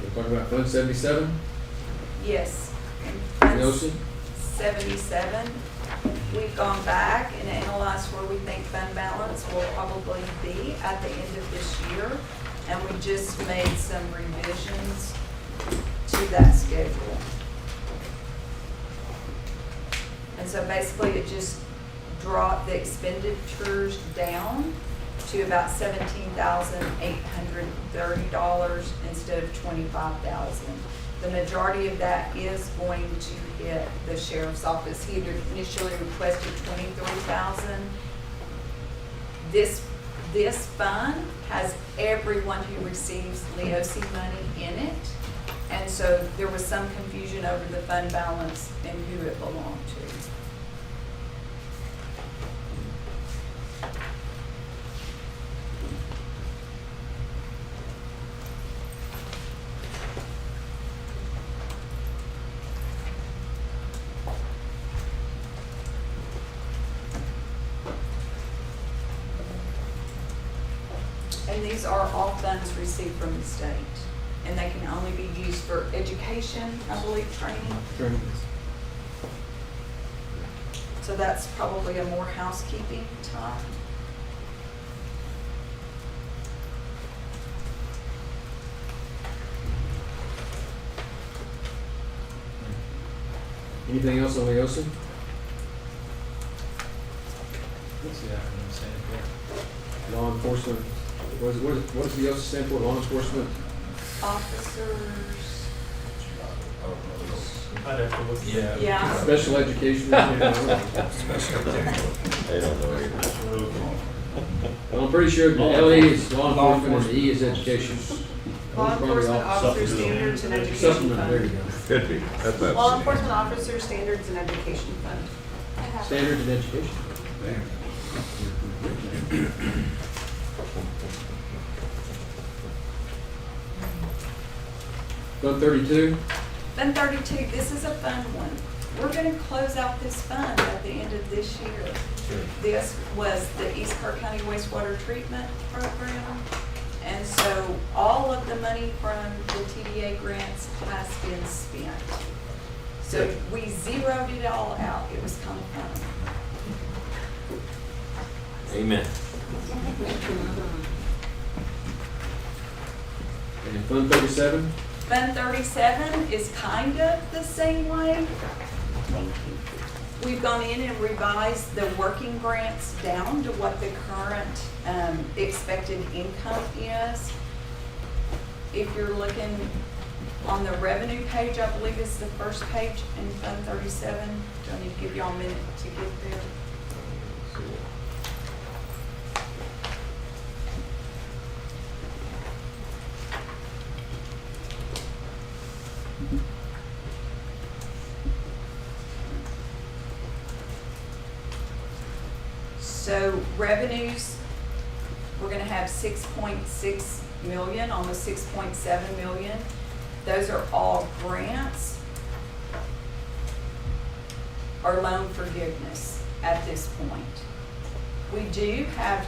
We'll talk about Fund 77, Yes. Nelson. 77, we've gone back and analyzed where we think fund balance will probably be at the end of this year, and we just made some revisions to that schedule. And so basically it just dropped the expenditures down to about $17,830 instead of $25,000. The majority of that is going to hit the sheriff's office. He had initially requested $23,000. This fund has everyone who receives LEOC money in it. And so there was some confusion over the fund balance and who it belonged to. And these are all funds received from the state, and they can only be used for education, I believe, training. So that's probably a more housekeeping time. Anything else on Leosin? What's the acronym stand for? Law enforcement, what does Leosin stand for? Law enforcement? Officers, I'd have to look. yeah. Special education? They don't know either. Well, I'm pretty sure the LE is law enforcement and the E is education. Law Probably enforcement officer supplemental. standards and education Supplement, there you fund. go. Could be, that's what. Law enforcement officer standards and education fund. Standards in education. Fund 32, Fund 32, this is a fun one. We're gonna close out this fund at the end of this year. This was the East Kerr County Wastewater Treatment Program. And so all of the money from the TDA grants has been spent. So we zeroed it all out. It was kind of fun. Amen. and Fund 37, Fund 37 is kind of the same way. We've gone in and revised the working grants down to what the current expected income is. If you're looking on the revenue page, I believe it's the first page in Fund 37. Do I need to give y'all a minute to get there? So revenues, we're gonna have 6.6 million, almost 6.7 million. Those are all grants or loan forgiveness at this point. We do have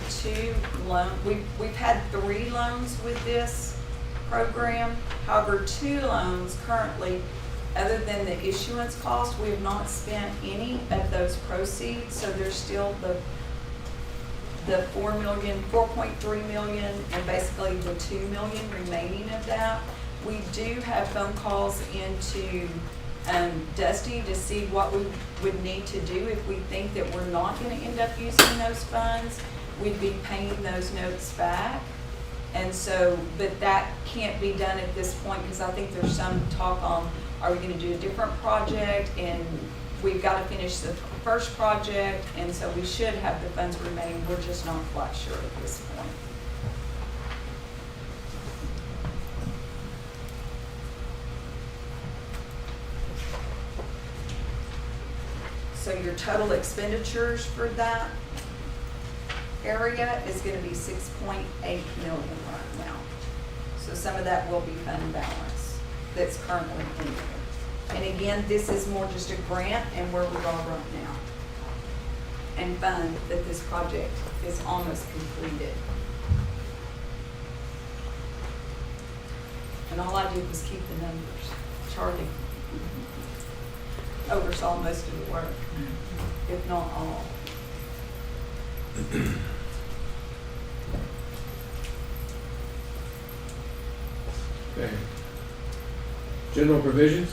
we've had 3 loans with this program. However, 2 loans currently, other than the issuance cost, we have not spent any of those proceeds, so there's still the 4.3 million and basically the 2 million remaining of that. We do have phone calls into Dusty to see what we would need to do if we think that we're not gonna end up using those funds. We'd be paying those notes back. And so, but that can't be done at this point because I think there's some talk on, are we gonna do a different project? And we've gotta finish the first project, and so we should have the funds remaining. We're just not quite sure at this point. So your total expenditures for that area is gonna be 6.8 million right now. So some of that will be fund balance that's currently in there. And again, this is more just a grant and where we are right now. And fund that this project is almost completed. And all I did was keep the numbers. Charlie oversaw most of the work, if not all. Okay. General provisions?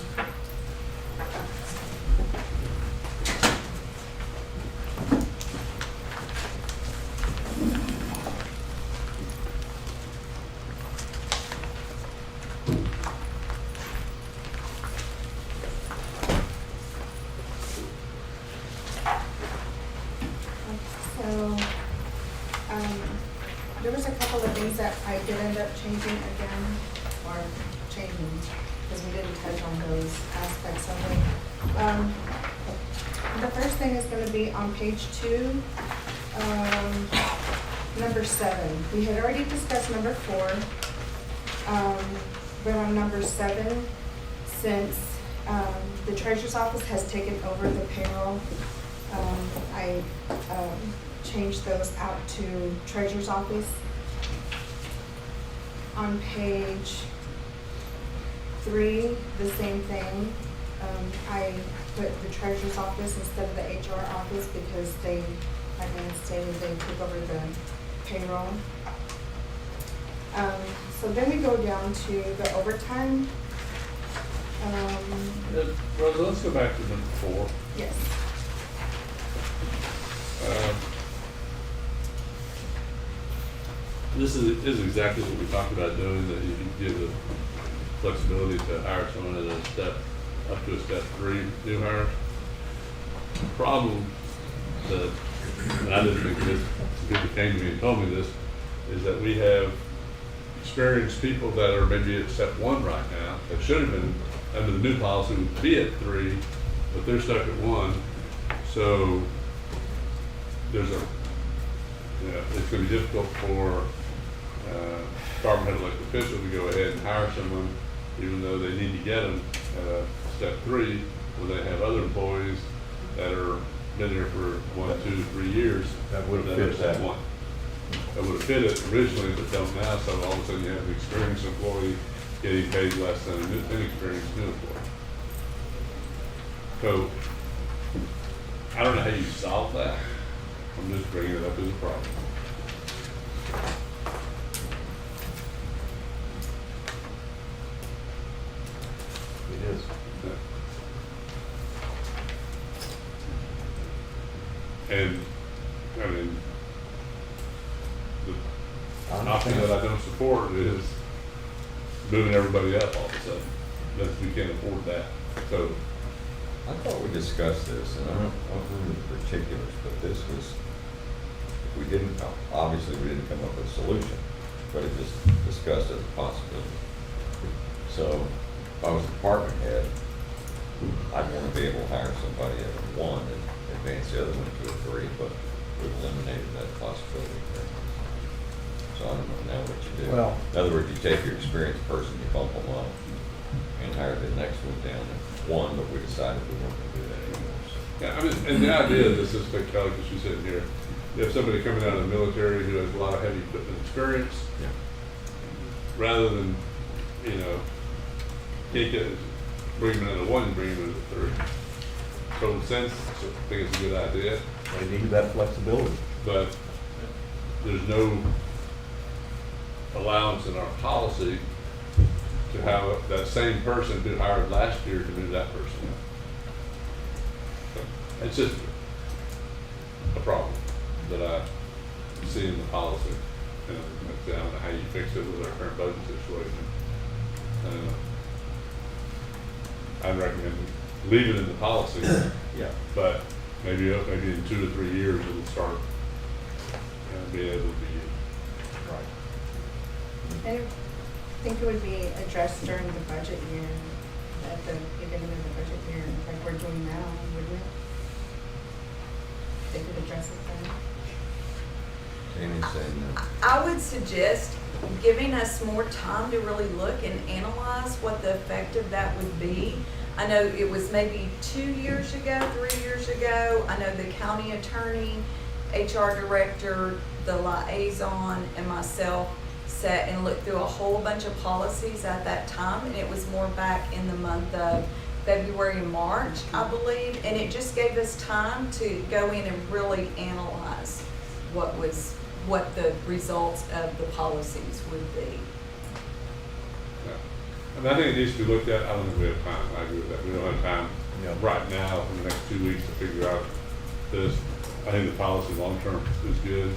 So, there was a couple of things that I did end up changing again, or changing, because we didn't touch on those aspects of it. The first thing is gonna be on page 2, number 7. We had already discussed number 4, but on number 7, since, the treasurer's office has taken over the payroll, I changed those out to treasurer's office. On page 3, the same thing. I put the treasurer's office instead of the HR office because they, like I stated, they took over the payroll. So then we go down to the overtime. Rosa, let's go back to number 4. Yes. This is exactly what we talked about doing, that you give the flexibility to hire someone at a step, up to a step 3 new hire. The problem that, and I didn't think this, people came to me and told me this, is that we have experienced people that are maybe at step 1 right now, that should have been, under the new policy, would be at 3, but they're stuck at 1. So there's it's gonna be difficult for department head elected official to go ahead and hire someone, even though they need to get them at step 3, when they have other employees that are been there for 1, 2, 3 years. That would have fit that. One. That would have fit it originally, but don't now, so all of a sudden you have an experienced employee getting paid less than an inexperienced new employee. So, I don't know how you solve that. I'm just bringing it up as a problem. It is. And, I mean, the option that I don't support is moving everybody up all of a sudden, unless we can't afford that. So, I thought we discussed this, and I don't remember the particulars, but this was, we didn't, obviously, we didn't come up with a solution, but it just discussed as a possibility. So, if I was a department head, I'd want to be able to hire somebody at a 1 and advance the other one to a 3, but we've eliminated that possibility there. So I don't know now what you do. Well- In other words, you take your experienced person, you bump them up, and hire the next one down to one, but we decided we weren't gonna do that anymore, so. Yeah, I mean, and the idea of this is like Kelly, because she's sitting here, you have somebody coming out of the military who has a lot of heavy equipment experience, Yeah. rather than, you know, take it, bring them in at one, bring them in at three. Total sense, so I think it's a good idea, They need that flexibility. but there's no allowance in our policy to have that same person who hired last year to move that person up. So, it's just a problem that I see in the policy. And I don't know how you fix it with our current budget situation. I'd recommend leave it in the policy, Yeah. but maybe in 2 to 3 years it'll start being able to be used. Right. I think it would be addressed during the budget year, at the beginning of the budget year, like we're doing now, wouldn't it? They could address it then. Jamie's saying no. I would suggest giving us more time to really look and analyze what the effect of that would be. I know it was maybe 2 years ago, 3 years ago. I know the county attorney, HR director, the liaison, and myself sat and looked through a whole bunch of policies at that time, and it was more back in the month of February and March, I believe, and it just gave us time to go in and really analyze what the results of the policies would be. Yeah. I mean, I think it needs to be looked at. I don't think we have time. I agree with that. We don't have time right now in the next 2 weeks to figure out this. I think the policy long-term is good,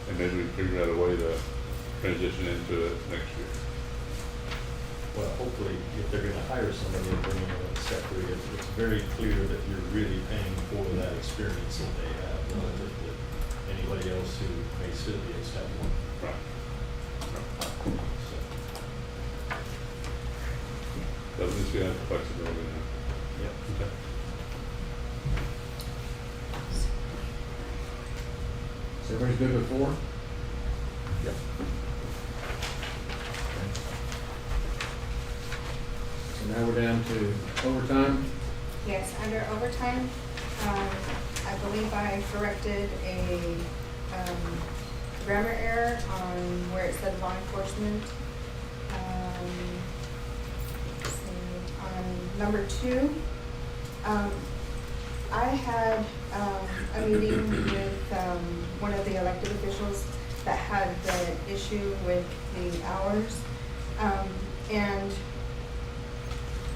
and maybe we can figure out a way to transition into it next year. Well, hopefully, if they're gonna hire somebody and bring in a secretary, it's very clear that you're really paying for that experience that they have relative to anybody else who may still be at step one. Right. So, So at least we have the flexibility now. yeah. Okay. So everybody's good with 4? Yep. So now we're down to overtime. Yes, under overtime, I believe I corrected a grammar error on where it said law enforcement. Let's see, on number 2, I had a meeting with one of the elected officials that had the issue with the hours. And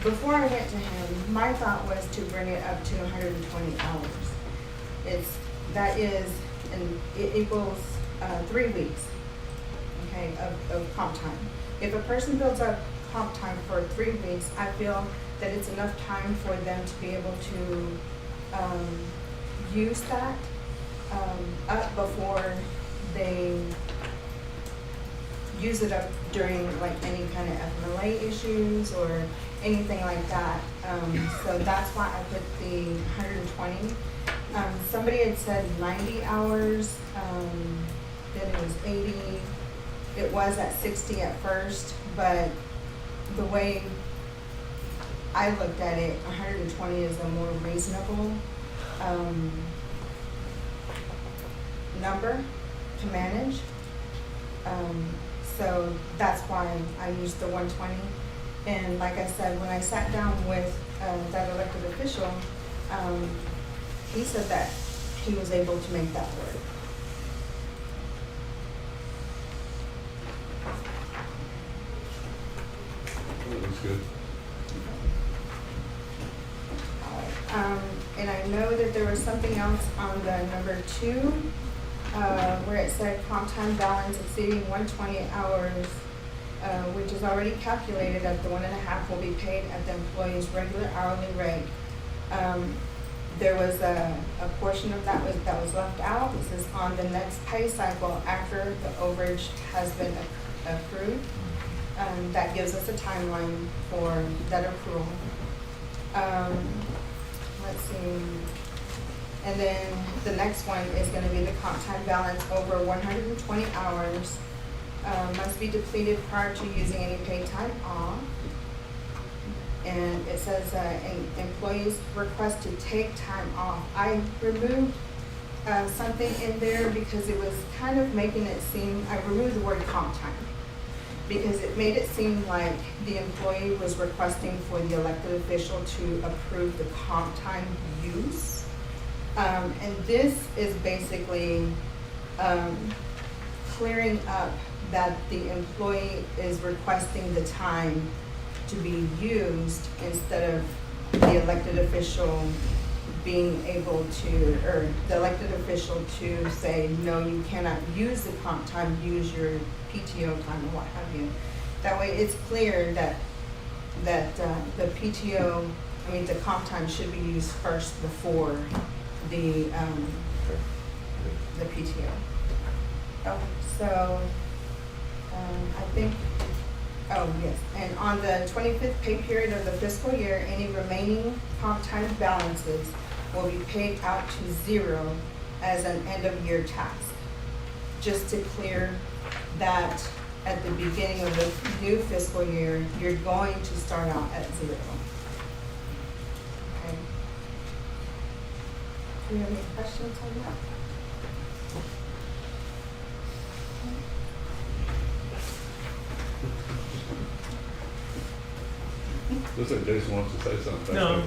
before I went to him, my thought was to bring it up to 120 hours. That is, and it equals 3 weeks, okay, of comp time. If a person builds up comp time for 3 weeks, I feel that it's enough time for them to be able to use that up before they use it up during like any kind of FMLA issues or anything like that. So that's why I put the 120. Somebody had said 90 hours, then it was 80. It was at 60 at first, but the way I looked at it, 120 is a more reasonable number to manage. So that's why I used the 120. And like I said, when I sat down with that elected official, he said that he was able to make that work. That looks good. And I know that there was something else on the number 2, where it said comp time balance exceeding 120 hours, which is already calculated at the 1.5 will be paid at the employee's regular hourly rate. There was a portion of that was left out. This is on the next pay cycle after the overage has been accrued. That gives us a timeline for that accrual. Let's see. 1 And then the next one is gonna be the comp time balance over 120 hours. Must be depleted prior to using any paid time off. And it says, employees request to take time off. I removed something in there because it was kind of making it seem, I removed the word comp time, because it made it seem like the employee was requesting for the elected official to approve the comp time use. And this is basically clearing up that the employee is requesting the time to be used instead of the elected official being able to, or the elected official to say, no, you cannot use the comp time, use your PTO time or what have you. That way it's clear that the PTO, the comp time should be used first before the PTO. Okay, so, I think, oh, yes, and on the 25th pay period of the fiscal year, any remaining comp time balances will be paid out to zero as an end-of-year task. Just to clear that at the beginning of the new fiscal year, you're going to start out at zero. Okay. Do you have any questions on that? Looks like Jason wants to say something. No,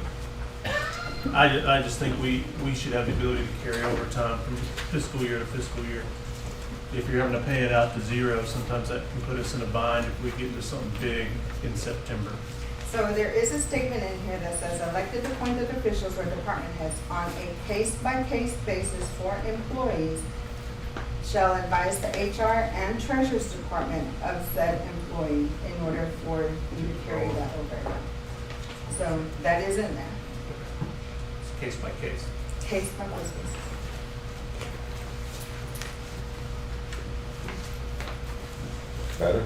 I just think we should have the ability to carry over time from fiscal year to fiscal year. If you're having to pay it out to zero, sometimes that can put us in a bind if we get into something big in September. So there is a statement in here that says elected appointed officials or department heads on a case-by-case basis for employees shall advise the HR and Treasurer's Department of said employee in order for you to carry that over. So that is in there, It's case by case. case-by-case basis. Better?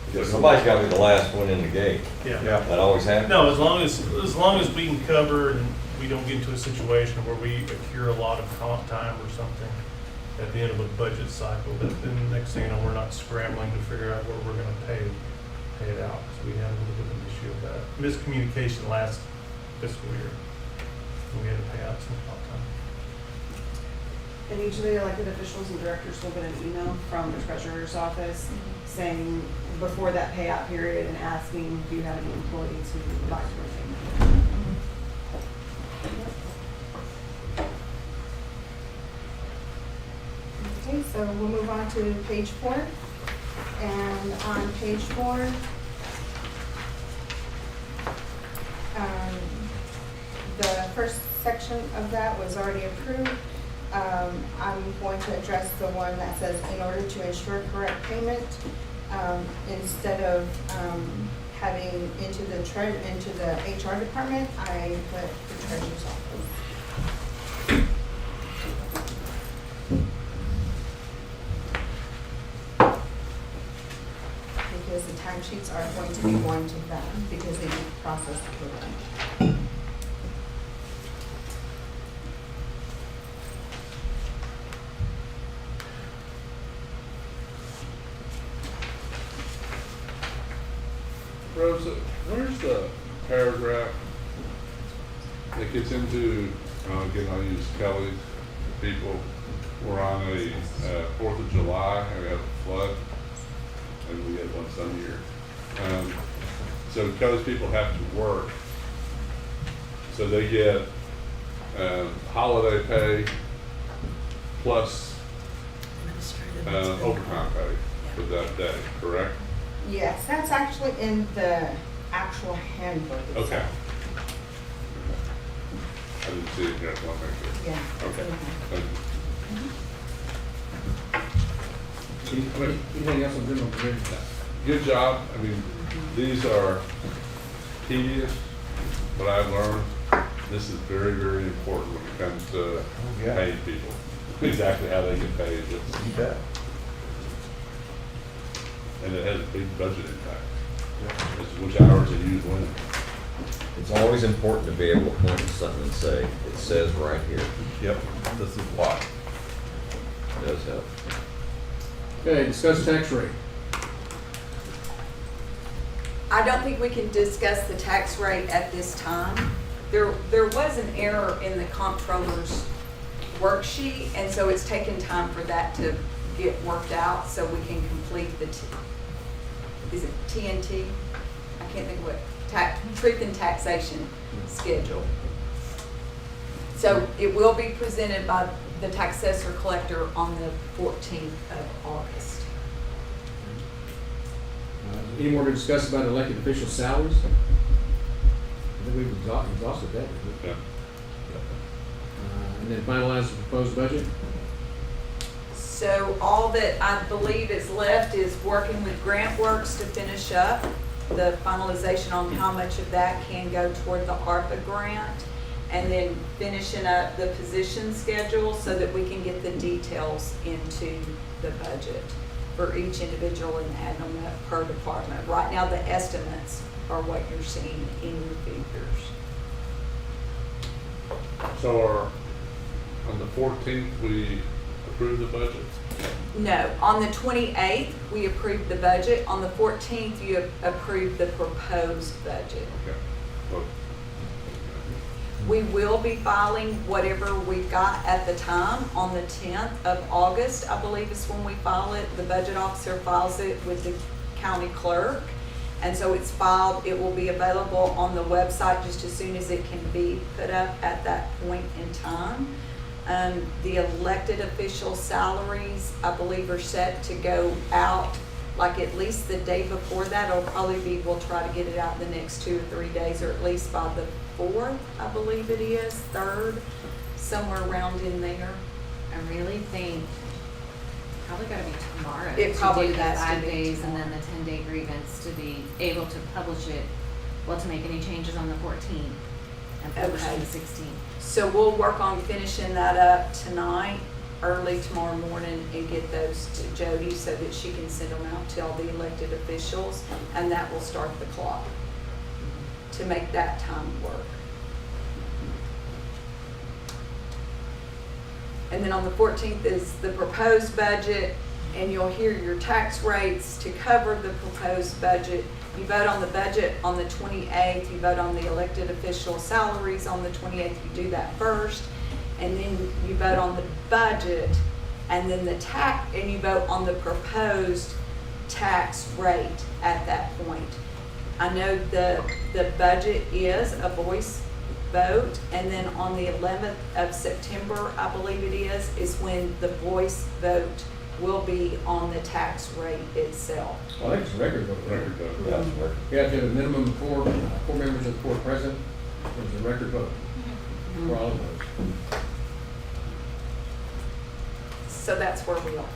Because somebody's gotta be the last one in the gate. Yeah. That always happens. No, as long as we can cover and we don't get into a situation where we accrue a lot of comp time or something at the end of a budget cycle, that then the next thing you know, we're not scrambling to figure out where we're gonna pay it out. So we had a little bit of an issue of that. Miscommunication last fiscal year. We had to pay out some comp time. And each of the elected officials and directors will get an email from the treasurer's office saying, before that payout period, and asking, do you have any employees who would like to retain? Okay, so we'll move on to page 4. And on page 4, the first section of that was already approved. I'm going to address the one that says, in order to ensure correct payment, instead of having into the HR department, I put the treasurer's office. Because the timesheets are going to be going to them because they get processed for them. Rosa, where's the paragraph that gets into, again, I'll use Kelly's people, we're on a 4th of July, and we have a flood, and we had one some year. So Kelly's people have to work, so they get holiday pay plus overtime pay for that day, correct? Yes, that's actually in the actual handbook itself. Okay. I didn't see it here, I want to make sure. Yeah. Okay. Thank you. Anything else on general provision? Good job. I mean, these are tedious, but I've learned this is very, very important when it comes to yeah. paying people. Exactly how they get paid. You bet. And it has a big budget impact. It's which hours they use when. It's always important to be able to point to something and say, it says right here. Yep, this is why. It does help. Okay, discuss tax rate. I don't think we can discuss the tax rate at this time. There was an error in the comptroller's worksheet, and so it's taken time for that to get worked out so we can complete the, is it TNT? I can't think of what, truth and taxation schedule. So it will be presented by the tax assessor collector on the 14th of August. Any more to discuss about elected official salaries? I think we've exhausted that. Yeah. And then finalize the proposed budget. So all that I believe is left is working with Grant Works to finish up the finalization on how much of that can go toward the ARPA grant, and then finishing up the position schedule so that we can get the details into the budget for each individual and add them up per department. Right now, the estimates are what you're seeing in your figures. So on the 14th, we approve the budget? No, on the 28th, we approved the budget. On the 14th, you approved the proposed budget. Okay. Well, We will be filing whatever we've got at the time on the 10th of August, I believe is when we file it. The budget officer files it with the county clerk. And so it's filed, it will be available on the website just as soon as it can be put up at that point in time. The elected official salaries, I believe, are set to go out like at least the day before that. It'll probably be, we'll try to get it out the next 2 or 3 days, or at least by the 4th, I believe it is, 3rd, somewhere around in there. I really think probably gotta be tomorrow. It to probably do the has to 5 be days and then tomorrow. the 10-day grievance to be able to publish it, well, to make any changes on the 14th and publish on Okay. the 16th. So we'll work on finishing that up tonight, early tomorrow morning, and get those to Jody so that she can send them out to all the elected officials, and that will start the clock to make that time work. And then on the 14th is the proposed budget, and you'll hear your tax rates to cover the proposed budget. You vote on the budget on the 28th, you vote on the elected official salaries on the 28th, you do that first, and then you vote on the budget, and then the tax, and you vote on the proposed tax rate at that point. I know the budget is a voice vote, and then on the 11th of September, I believe it is when the voice vote will be on the tax rate itself. Well, I think it's a record vote. Record vote. Yeah, it's working. We have to have a minimum of four members of the board present. It's a record vote for all of those. So that's where we are.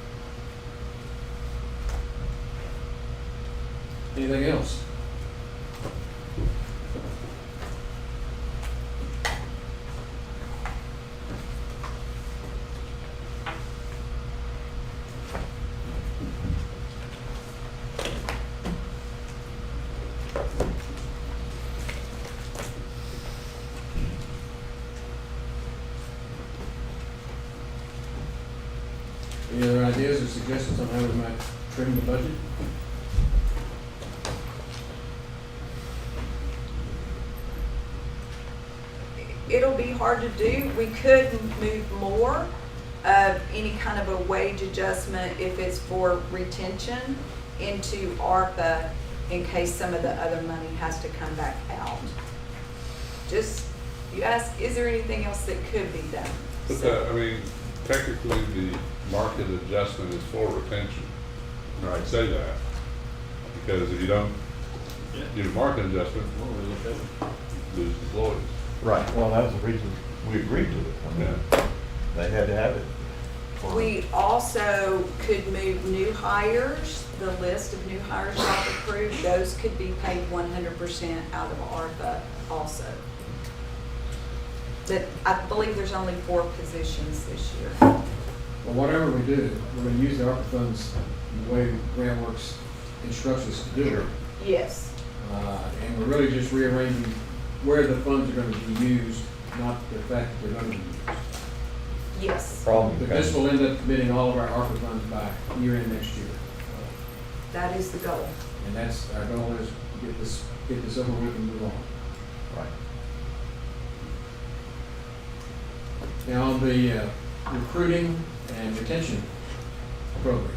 Anything else? Any other ideas or suggestions on how we might trim the budget? It'll be hard to do. We could move more of any kind of a wage adjustment if it's for retention into ARPA in case some of the other money has to come back out. Just, you ask, is there anything else that could be done? But I mean, technically, the market adjustment is for retention. I'd say that, because if you don't do the market adjustment, lose employees. Right, well, that was the reason we agreed to it. I mean, they had to have it. We also could move new hires, the list of new hires y'all approved, those could be paid 100% out of ARPA also. But I believe there's only 4 positions this year. Well, whatever we do, we're gonna use the ARPA funds the way GrantWorks instructs us to do it. Yes. And we're really just rearranging where the funds are gonna be used, not the fact that they're gonna be used. Yes, Problem But this comes, will end up committing all of our ARPA funds back year in next year. that is the goal. And that's, our goal is to get this over with and move on. right. Now, on the recruiting and retention program.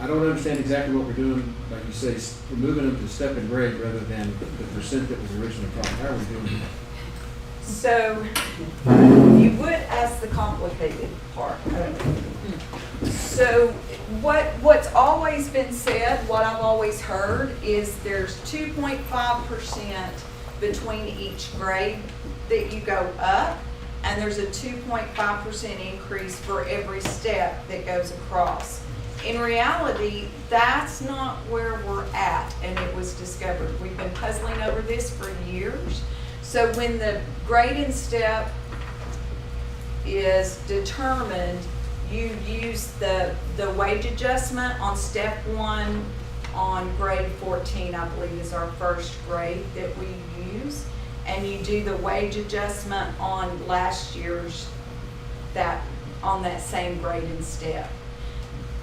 I don't understand exactly what we're doing, like you say, we're moving them to step and grade rather than the percent that was originally taught. How are we doing that? So, you would ask the complicated part. So, what's always been said, what I've always heard, is there's 2.5% between each grade that you go up, and there's a 2.5% increase for every step that goes across. In reality, that's not where we're at, and it was discovered. We've been puzzling over this for years. So when the grade and step is determined, you use the wage adjustment on step 1 on grade 14, I believe is our first grade that we use. And you do the wage adjustment on last year's, on that same grade and step.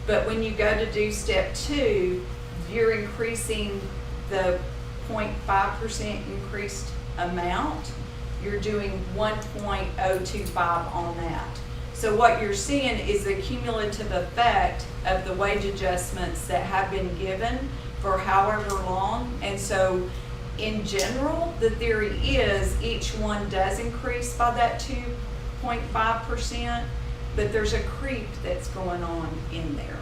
But when you go to do step 2, you're increasing the 0.5% increased amount. You're doing 1.025 on that. So what you're seeing is the cumulative effect of the wage adjustments that have been given for however long. And so in general, the theory is each one does increase by that 2.5%. But there's a creep that's going on in there.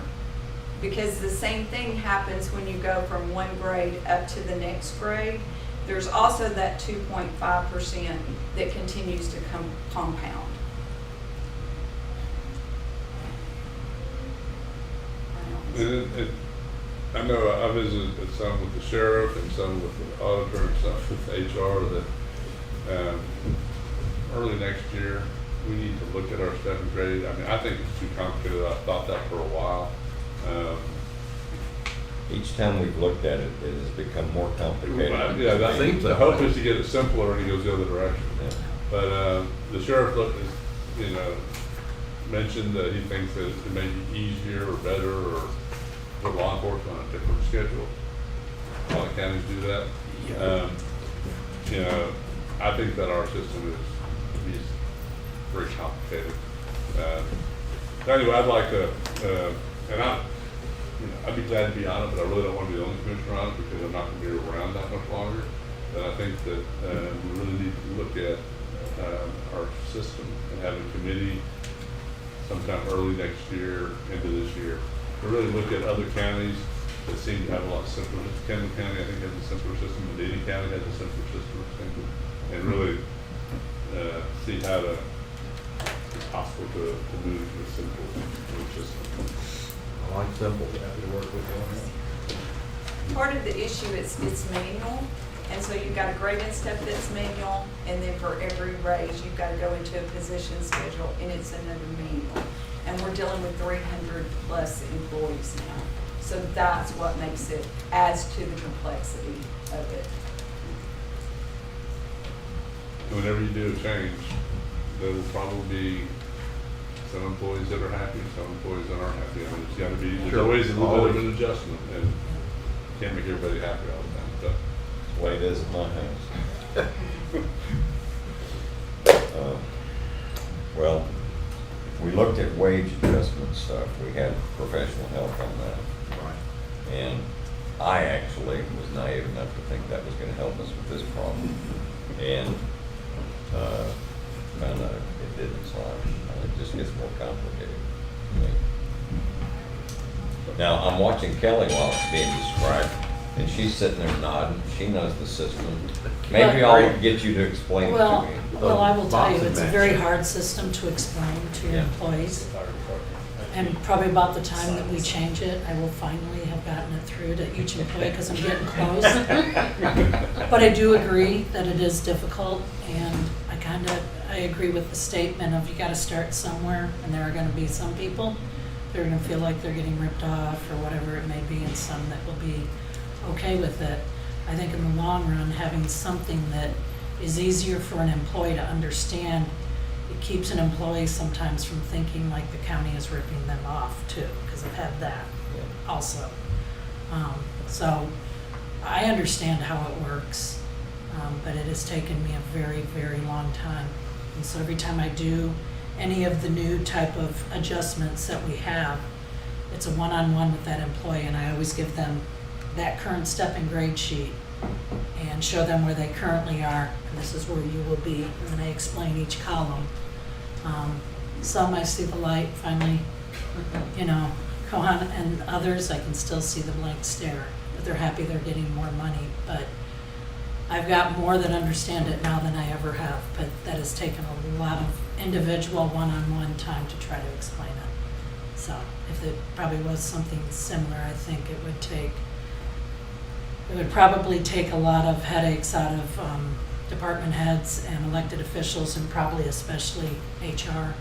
Because the same thing happens when you go from one grade up to the next grade. There's also that 2.5% that continues to compound. I know I visited some with the sheriff and some with the auditor and some with HR that early next year, we need to look at our step and grade. I mean, I think it's too complicated. I've thought that for a while. Each time we've looked at it, it has become more complicated. Yeah, I think the hope is to get it simpler and it goes the other direction. Yeah. But the sheriff mentioned that he thinks that it may be easier or better or put law enforcement on a different schedule. A lot of counties do that. I think that our system is very complicated. Anyway, I'd like to, I'd be glad to be on it, but I really don't want to be the only commissioner on it because I'm not going to be around that much longer. And I think that we really need to look at our system and have a committee sometime early next year into this year to really look at other counties that seem to have a lot simpler. Kendall County, I think, has a simpler system. Medina County has a simpler system, and really see how it's possible to move to a simple system. I like simple, happy to work with you on that. Part of the issue is it's manual, and so you've got a grade and step that's manual, and then for every raise, you've got to go into a position schedule, and it's another manual. And we're dealing with 300 plus employees now. So that's what makes it, adds to the complexity of it. Whenever you do a change, there will probably be some employees that are happy, some employees that aren't happy. I mean, it's got to be, there's always a little bit of an adjustment, and you can't make everybody happy all the time. So, That's the way it is at my house. Well, we looked at wage adjustment stuff. We had professional help on that. Right. And I actually was naive enough to think that was going to help us with this problem. And found out it didn't, so it just gets more complicated. Now, I'm watching Kelly while it's being described, and she's sitting there nodding. She knows the system. Maybe I'll get you to explain it to me. Well, I will tell you, Boxing it's a match. very hard system to explain to your Yeah. employees. And probably about the time that we change it, I will finally have gotten it through to each employee because I'm getting close. But I do agree that it is difficult, and I agree with the statement of you gotta start somewhere, and there are gonna be some people they're gonna feel like they're getting ripped off or whatever it may be, and some that will be okay with it. I think in the long run, having something that is easier for an employee to understand, it keeps an employee sometimes from thinking like the county is ripping them off too, because I've had that also. So I understand how it works, but it has taken me a very, very long time. And so every time I do any of the new type of adjustments that we have, it's a one-on-one with that employee, and I always give them that current step and grade sheet and show them where they currently are, and this is where you will be, and then I explain each column. Some I see the light finally, go on, and others I can still see the blank stare, but they're happy they're getting more money. But I've got more that understand it now than I ever have, but that has taken a lot of individual one-on-one time to try to explain it. So if it probably was something similar, I think it would probably take a lot of headaches out of department heads and elected officials, and probably especially HR.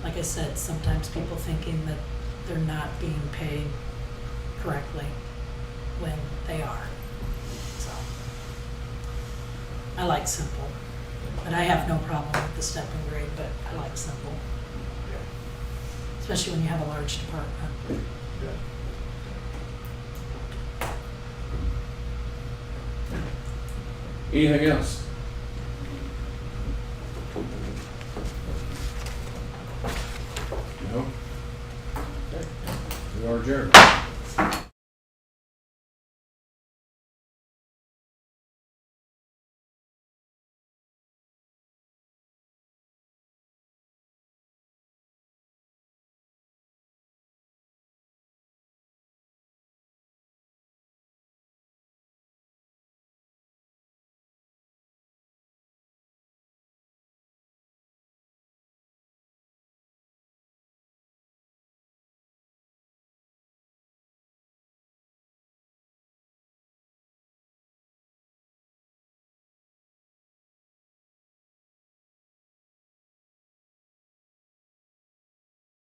Like I said, sometimes people thinking that they're not being paid correctly when they are. So I like simple, but I have no problem with the step and grade, but I like simple, especially when you have a large department. Anything else? No? Okay. We are adjourned.